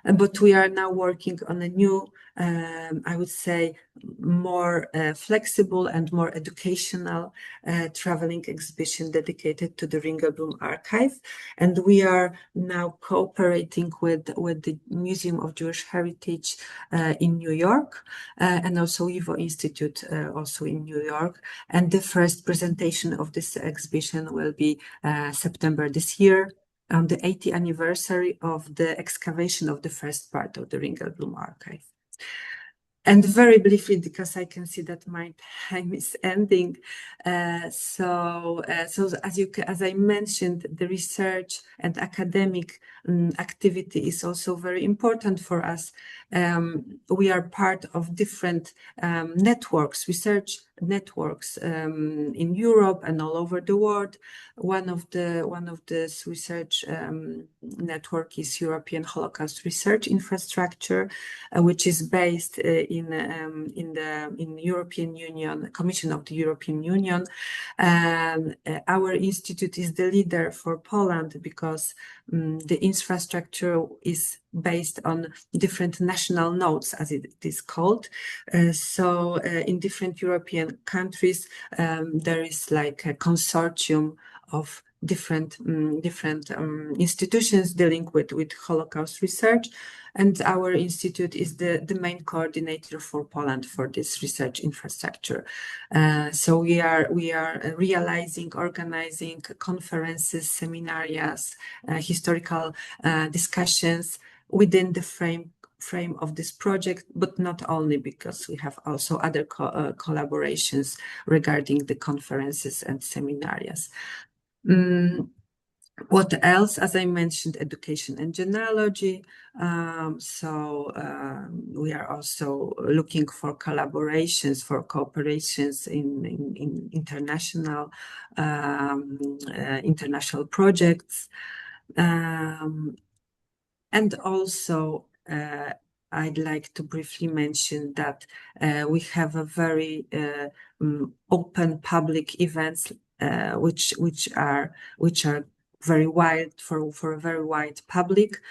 But we are now working on a new, I would say, more flexible and more educational traveling exhibition dedicated to the Ringelblum archive. And we are now cooperating with the Museum of Jewish Heritage in New York and also YIVO Institute also in New York. And the first presentation of this exhibition will be September this year, on the 80th anniversary of the excavation of the first part of the Ringelblum archive. And very briefly, because I can see that my time is ending. So as I mentioned, the research and academic activity is also very important for us. We are part of different networks, research networks in Europe and all over the world. One of the research network is European Holocaust Research Infrastructure, which is based in the European Union, Commission of the European Union. Our institute is the leader for Poland because the infrastructure is based on different national nodes, as it is called. So in different European countries, there is like a consortium of different institutions dealing with Holocaust research. And our institute is the main coordinator for Poland for this research infrastructure. So we are realizing, organizing conferences, seminarias, historical discussions within the frame of this project, but not only, because we have also other collaborations regarding the conferences and seminarias. What else? As I mentioned, education and genealogy. We are also looking for collaborations, for cooperations in international projects. And also, I'd like to briefly mention that we have a very open public events which are very wide for a very wide public.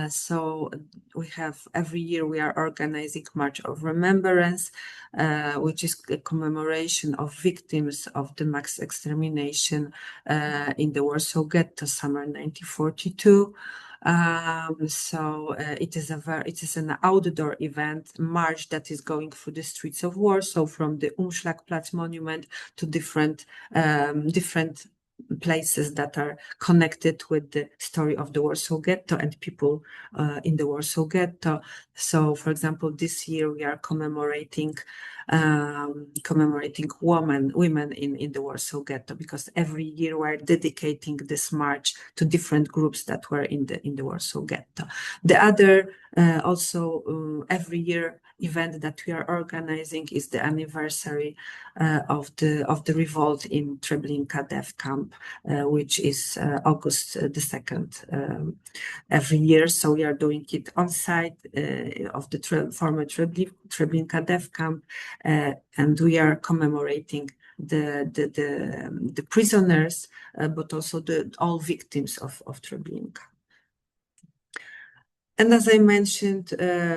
So we have every year we are organizing March of Remembrance, which is a commemoration of victims of the mass extermination in the Warsaw Ghetto, summer 1942. It is an outdoor event, march that is going through the streets of Warsaw, from the Umschlagplatz monument to different places that are connected with the story of the Warsaw Ghetto and people in the Warsaw Ghetto. So, for example, this year we are commemorating women in the Warsaw Ghetto, because every year we're dedicating this march to different groups that were in the Warsaw Ghetto. The other every year event that we are organizing is the anniversary of the revolt in Treblinka death camp, which is August the 2nd every year. So we are doing it on site of the former Treblinka death camp, and we are commemorating the prisoners, but also all victims of Treblinka. And as I mentioned,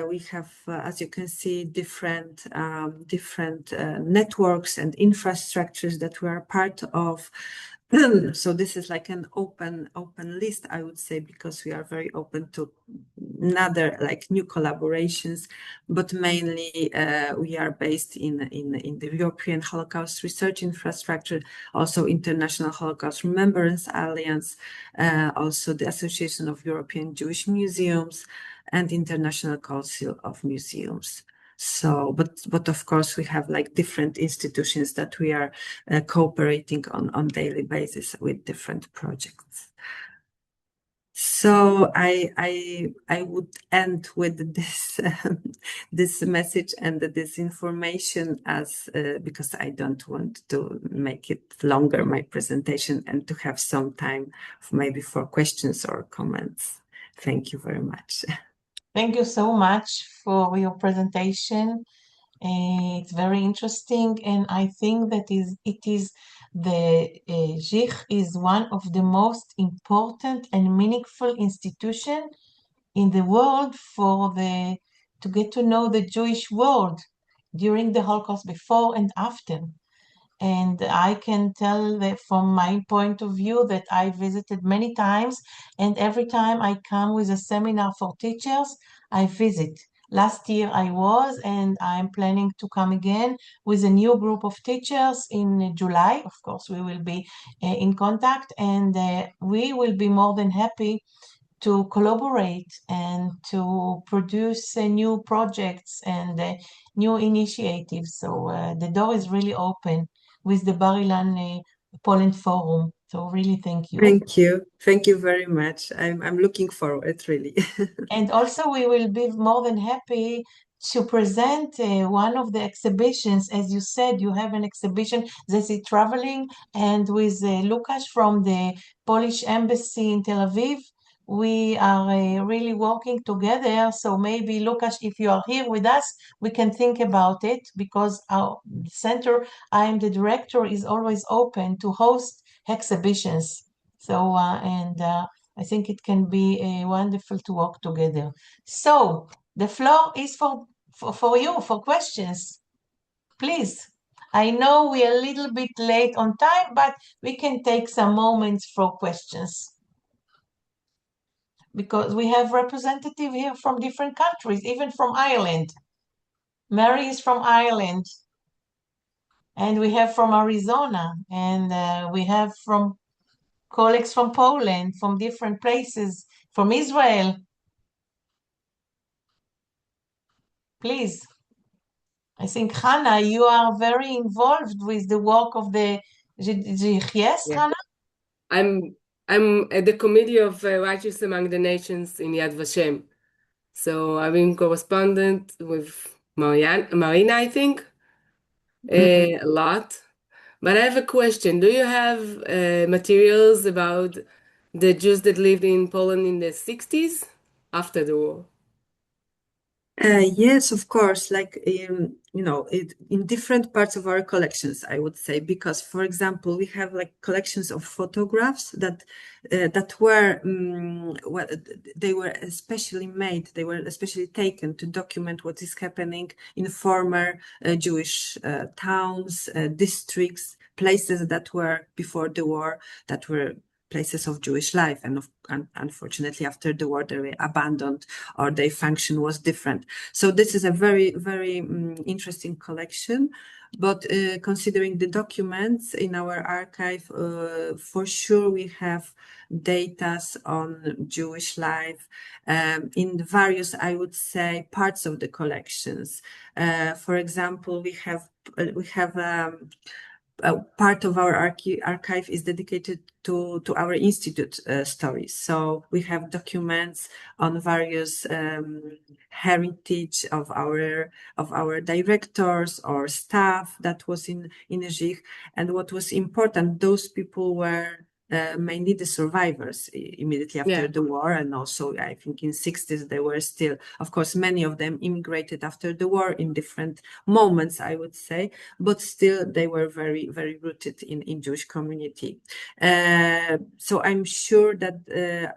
we have, as you can see, different networks and infrastructures that we are part of. So this is like an open list, I would say, because we are very open to another new collaborations, but mainly we are based in the European Holocaust Research Infrastructure, also International Holocaust Remembrance Alliance, also the Association of European Jewish Museums, and International Council of Museums. So, but of course we have different institutions that we are cooperating on daily basis with different projects. So I would end with this this message and this information, as because I don't want to make it longer, my presentation, and to have some time maybe for questions or comments. Thank you very much. Thank you so much for your presentation. It's very interesting, and I think that the JICH is one of the most important and meaningful institution in the world to get to know the Jewish world during the Holocaust, before and after. And I can tell that from my point of view that I visited many times, and every time I come with a seminar for teachers, I visit. Last year I was, and I'm planning to come again with a new group of teachers in July. Of course, we will be in contact, and we will be more than happy to collaborate and to produce new projects and new initiatives. So the door is really open with the Bar-Ilan Poland Forum. So really thank you. Thank you. Thank you very much. I'm looking forward, really. And also we will be more than happy to present one of the exhibitions. As you said, you have an exhibition that is traveling, and with Lukasz from the Polish Embassy in Tel Aviv, we are really working together. So maybe, Lukasz, if you are here with us, we can think about it, because our center, I am the director, is always open to host exhibitions. So, I think it can be wonderful to work together. So the floor is for you, for questions. Please. I know we are a little bit late on time, but we can take some moments for questions, because we have representative here from different countries, even from Ireland. Mary is from Ireland, and we have from Arizona, and we have from colleagues from Poland, from different places, from Israel. Please. I think, Hannah, you are very involved with the work of the JICH. Yes, Yeah. Hannah? I'm at the Committee of Righteous Among the Nations in Yad Vashem. So I've been correspondent with Marina, I think, a lot. But I have a question. Do you have materials about the Jews that lived in Poland in the 60s, after the war? Yes, of course, like in different parts of our collections, I would say, because, for example, we have like collections of photographs that were well, they were especially made, they were especially taken to document what is happening in former Jewish towns, districts, places that were before the war, that were places of Jewish life, and unfortunately after the war they were abandoned or their function was different. So this is a very, very interesting collection. But considering the documents in our archive, for sure we have data on Jewish life in the various, I would say, parts of the collections. For example, we have part of our archive is dedicated to our institute stories. So we have documents on various heritage of our directors or staff that was in Żych. And what was important, those people were mainly the survivors immediately after the war, and also I think in 60s they were still, of course, many of them immigrated after the war in different moments, I would say, but still they were very, very rooted in Jewish community. So I'm sure that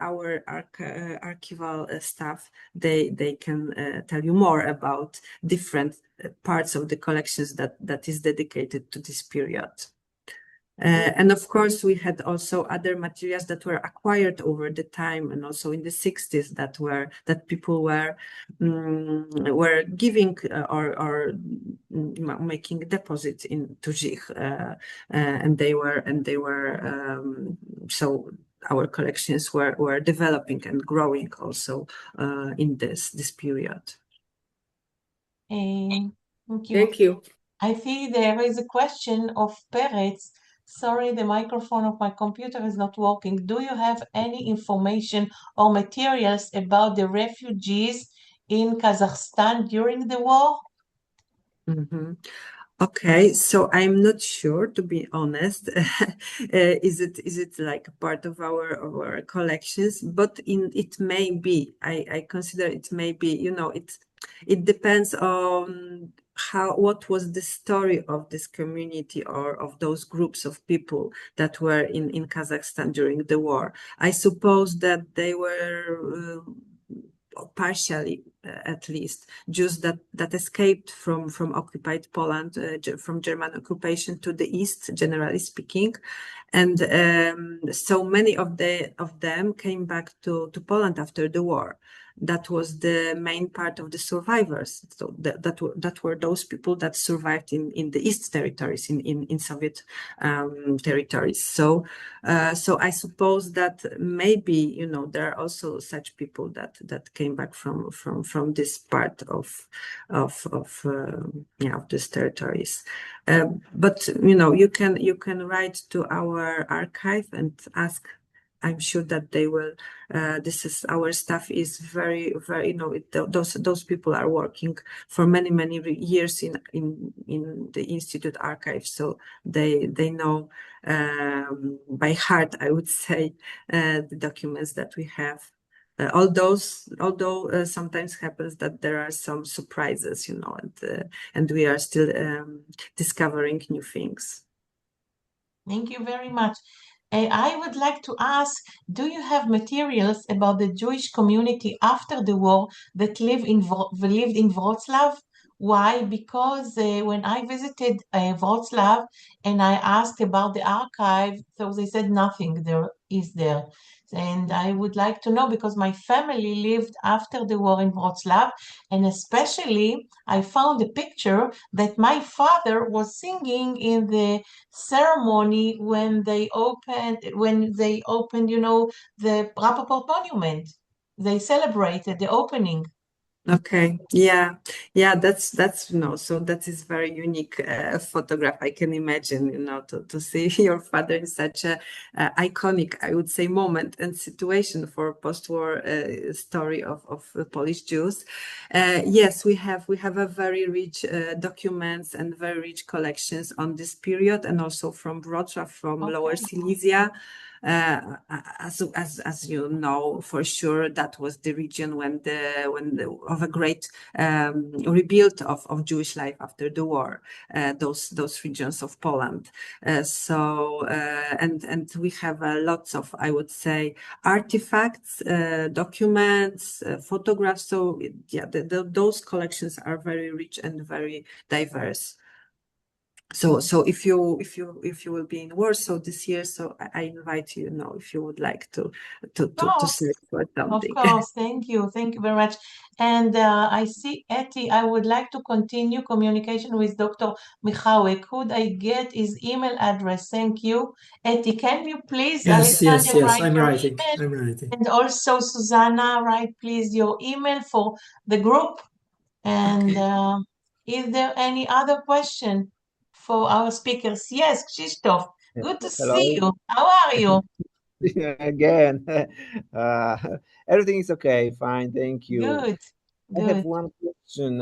our archival staff, they can tell you more about different parts of the collections that is dedicated to this period. And of course, we had also other materials that were acquired over the time, and also in the 60s that people were giving or making deposits into Żych, and they were so our collections were developing and growing also in this period. Thank you. Thank you. I see there is a question of Peretz. Sorry, the microphone of my computer is not working. Do you have any information or materials about the refugees in Kazakhstan during the war? Okay, so I'm not sure, to be honest. Is it like part of our collections? But it may be. I consider it may be. It depends on what was the story of this community or of those groups of people that were in Kazakhstan during the war. I suppose that they were partially, at least, Jews that escaped from occupied Poland, from German occupation to the east, generally speaking, and so many of them came back to Poland after the war. That was the main part of the survivors. So that were those people that survived in the East territories, in Soviet territories. So I suppose that maybe there are also such people that came back from this part of these territories. But you can write to our archive and ask. I'm sure that they will. Our staff is very, very. Those people are working for many years in the institute archive, so they know by heart, I would say, the documents that we have. Although sometimes happens that there are some surprises, and we are still discovering new things. Thank you very much. I would like to ask, do you have materials about the Jewish community after the war that lived in Wrocław? Why? Because when I visited Wrocław and I asked about the archive, so they said nothing there is there. And I would like to know because my family lived after the war in Wrocław, and especially I found a picture that my father was singing in the ceremony when they opened, the Rappaport Monument. They celebrated the opening. Okay, yeah, that's so that is very unique photograph. I can imagine, to see your father in such a iconic, I would say, moment and situation for post-war story of Polish Jews. Yes, we have a very rich documents and very rich collections on this period, and also from Wrocław, from Lower Silesia. As you know for sure, that was the region when of a great rebuild of Jewish life after the war. Those regions of Poland. And we have lots of, I would say, artifacts, documents, photographs. So yeah, those collections are very rich and very diverse. So if you will be in Warsaw this year, so I invite you, if you would like to search for something. Of course, thank you very much. And I see Etty, I would like to continue communication with Dr. Michalak. Could I get his email address? Thank you. Etty, can you please, Yes, Alexander, I'm your writing. email? I'm writing. And also, Zuzanna, write please your email for the group. And is there any other question for our speakers? Yes, Krzysztof, good to see you. How are you? Again, everything is okay. Fine, thank you. Good, I have good. one question.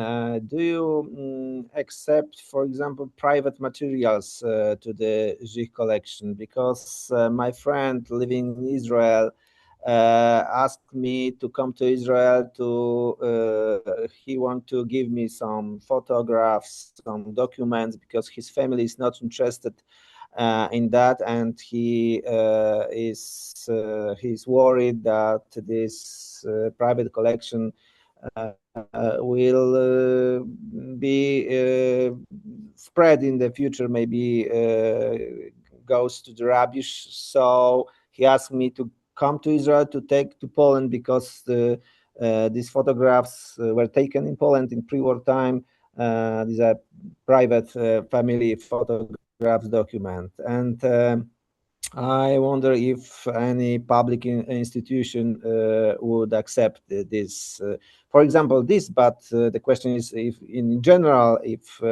Do you accept, for example, private materials to the Zich collection? Because my friend living in Israel asked me to come to Israel he want to give me some photographs, some documents, because his family is not interested in that, and he's worried that this private collection will be spread in the future, maybe goes to the rubbish. So he asked me to come to Israel to take to Poland, because these photographs were taken in Poland in pre-war time. These are private family photographs document, and I wonder if any public institution would accept this, for example, this. But the question is, if in general, if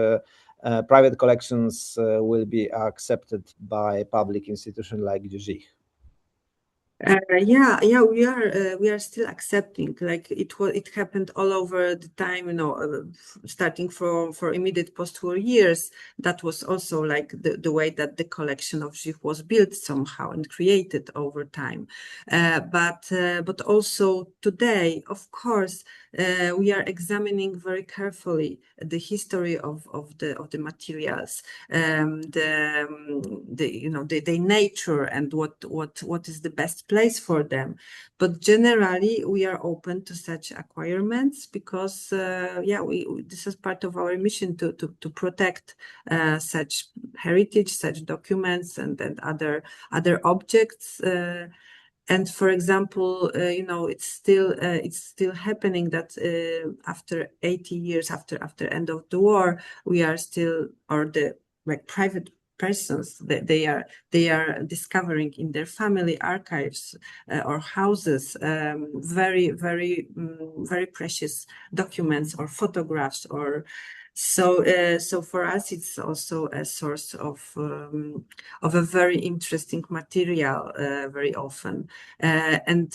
private collections will be accepted by public institution like the Zich. We are still accepting. Like it happened all over the time, starting for immediate post-war years. That was also like the way that the collection of Zich was built somehow and created over time. But also today, of course, we are examining very carefully the history of the materials, the nature, and what is the best place for them. But generally, we are open to such acquirements, because this is part of our mission to protect such heritage, such documents, and other objects. And for example, it's still happening that after 80 years after end of the war, we are still, or the private persons that they are discovering in their family archives or houses very precious documents or photographs, or so for us it's also a source of a very interesting material very often. And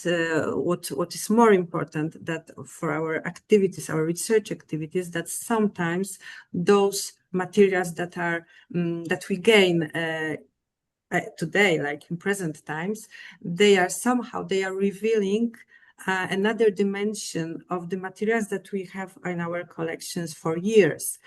what is more important, that for our activities, our research activities, that sometimes those materials that are that we gain today, like in present times, they are revealing another dimension of the materials that we have in our collections for years,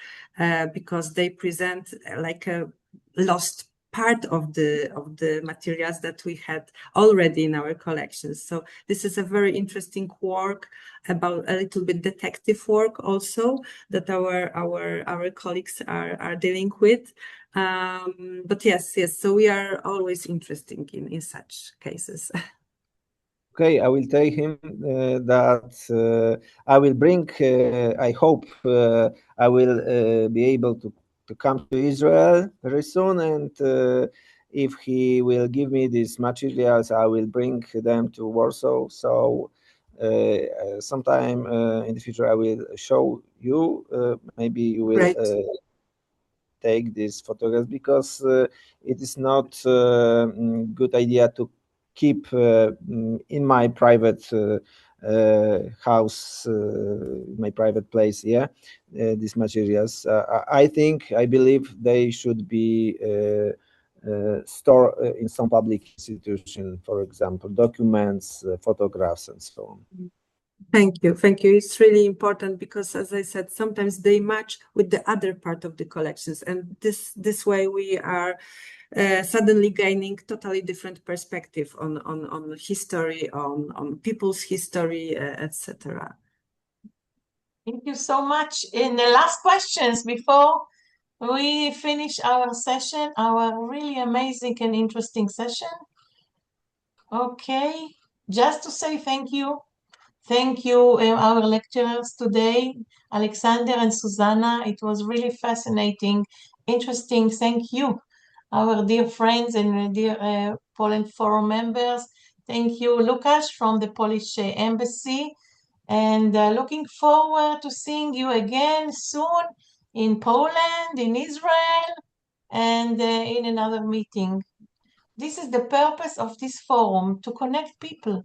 because they present like a lost part of the materials that we had already in our collections. So this is a very interesting work, about a little bit detective work also, that our colleagues are dealing with. But yes, so we are always interested in such cases. Okay, I will tell him that I will bring, I hope I will be able to come to Israel very soon, and if he will give me these materials, I will bring them to Warsaw. So sometime in the future, I will show you. Maybe you will take these photographs, because it is not a good idea to keep in my private house, my private place, these materials. I believe they should be store in some public institution, for example, documents, photographs, and so on. Thank you. Thank you. It's really important because, as I said, sometimes they match with the other part of the collections. And this way we are suddenly gaining totally different perspective on history, on people's history, etc. Thank you so much. In the last questions before we finish our session, our really amazing and interesting session. Okay, just to say thank you. Thank you, our lecturers today, Aleksander and Zuzanna. It was really fascinating, interesting. Thank you, our dear friends and dear Poland Forum members. Thank you, Lukasz from the Polish Embassy. And looking forward to seeing you again soon in Poland, in Israel, and in another meeting. This is the purpose of this forum, to connect people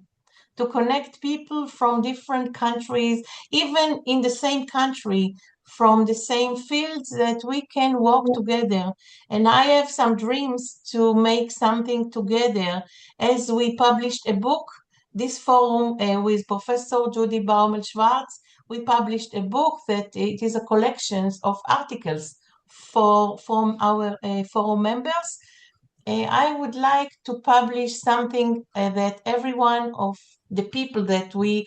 from different countries, even in the same country, from the same fields, that we can work together. And I have some dreams to make something together. As we published a book, this forum with Professor Judy Baumel-Schwartz, we published a book that it is a collection of articles from our forum members. I would like to publish something that every one of the people that we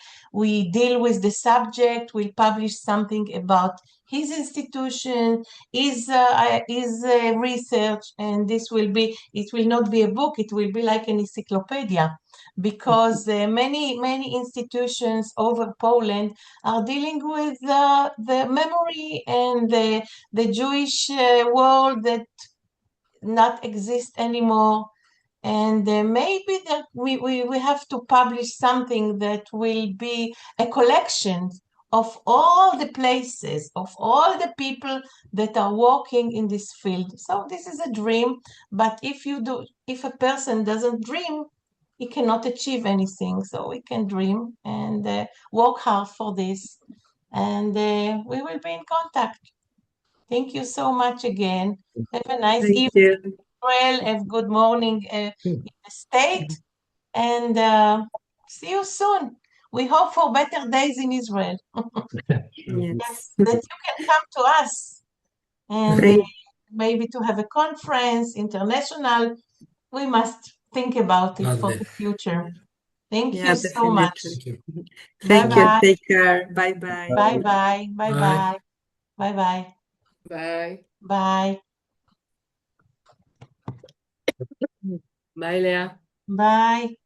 deal with the subject will publish something about his institution, his research, and this will be, it will not be a book, it will be like an encyclopedia, because many institutions over Poland are dealing with the memory and the Jewish world that not exist anymore. And maybe that we have to publish something that will be a collection of all the places, of all the people that are working in this field. So this is a dream, but if a person doesn't dream, he cannot achieve anything. So we can dream and work hard for this, and we will be in contact. Thank you so much again. Have a nice Thank evening. you. Well, have good morning in the state, and see you soon. We hope for better days in Israel. Yes. That you can come to us and Thank maybe to have a conference, international. We must think about it for the future. Thank Yeah, you so much. definitely. Thank you. Bye-bye. Take care. Bye-bye. Bye-bye. Bye-bye. Bye-bye. Bye. Bye. Bye, Leah. Bye.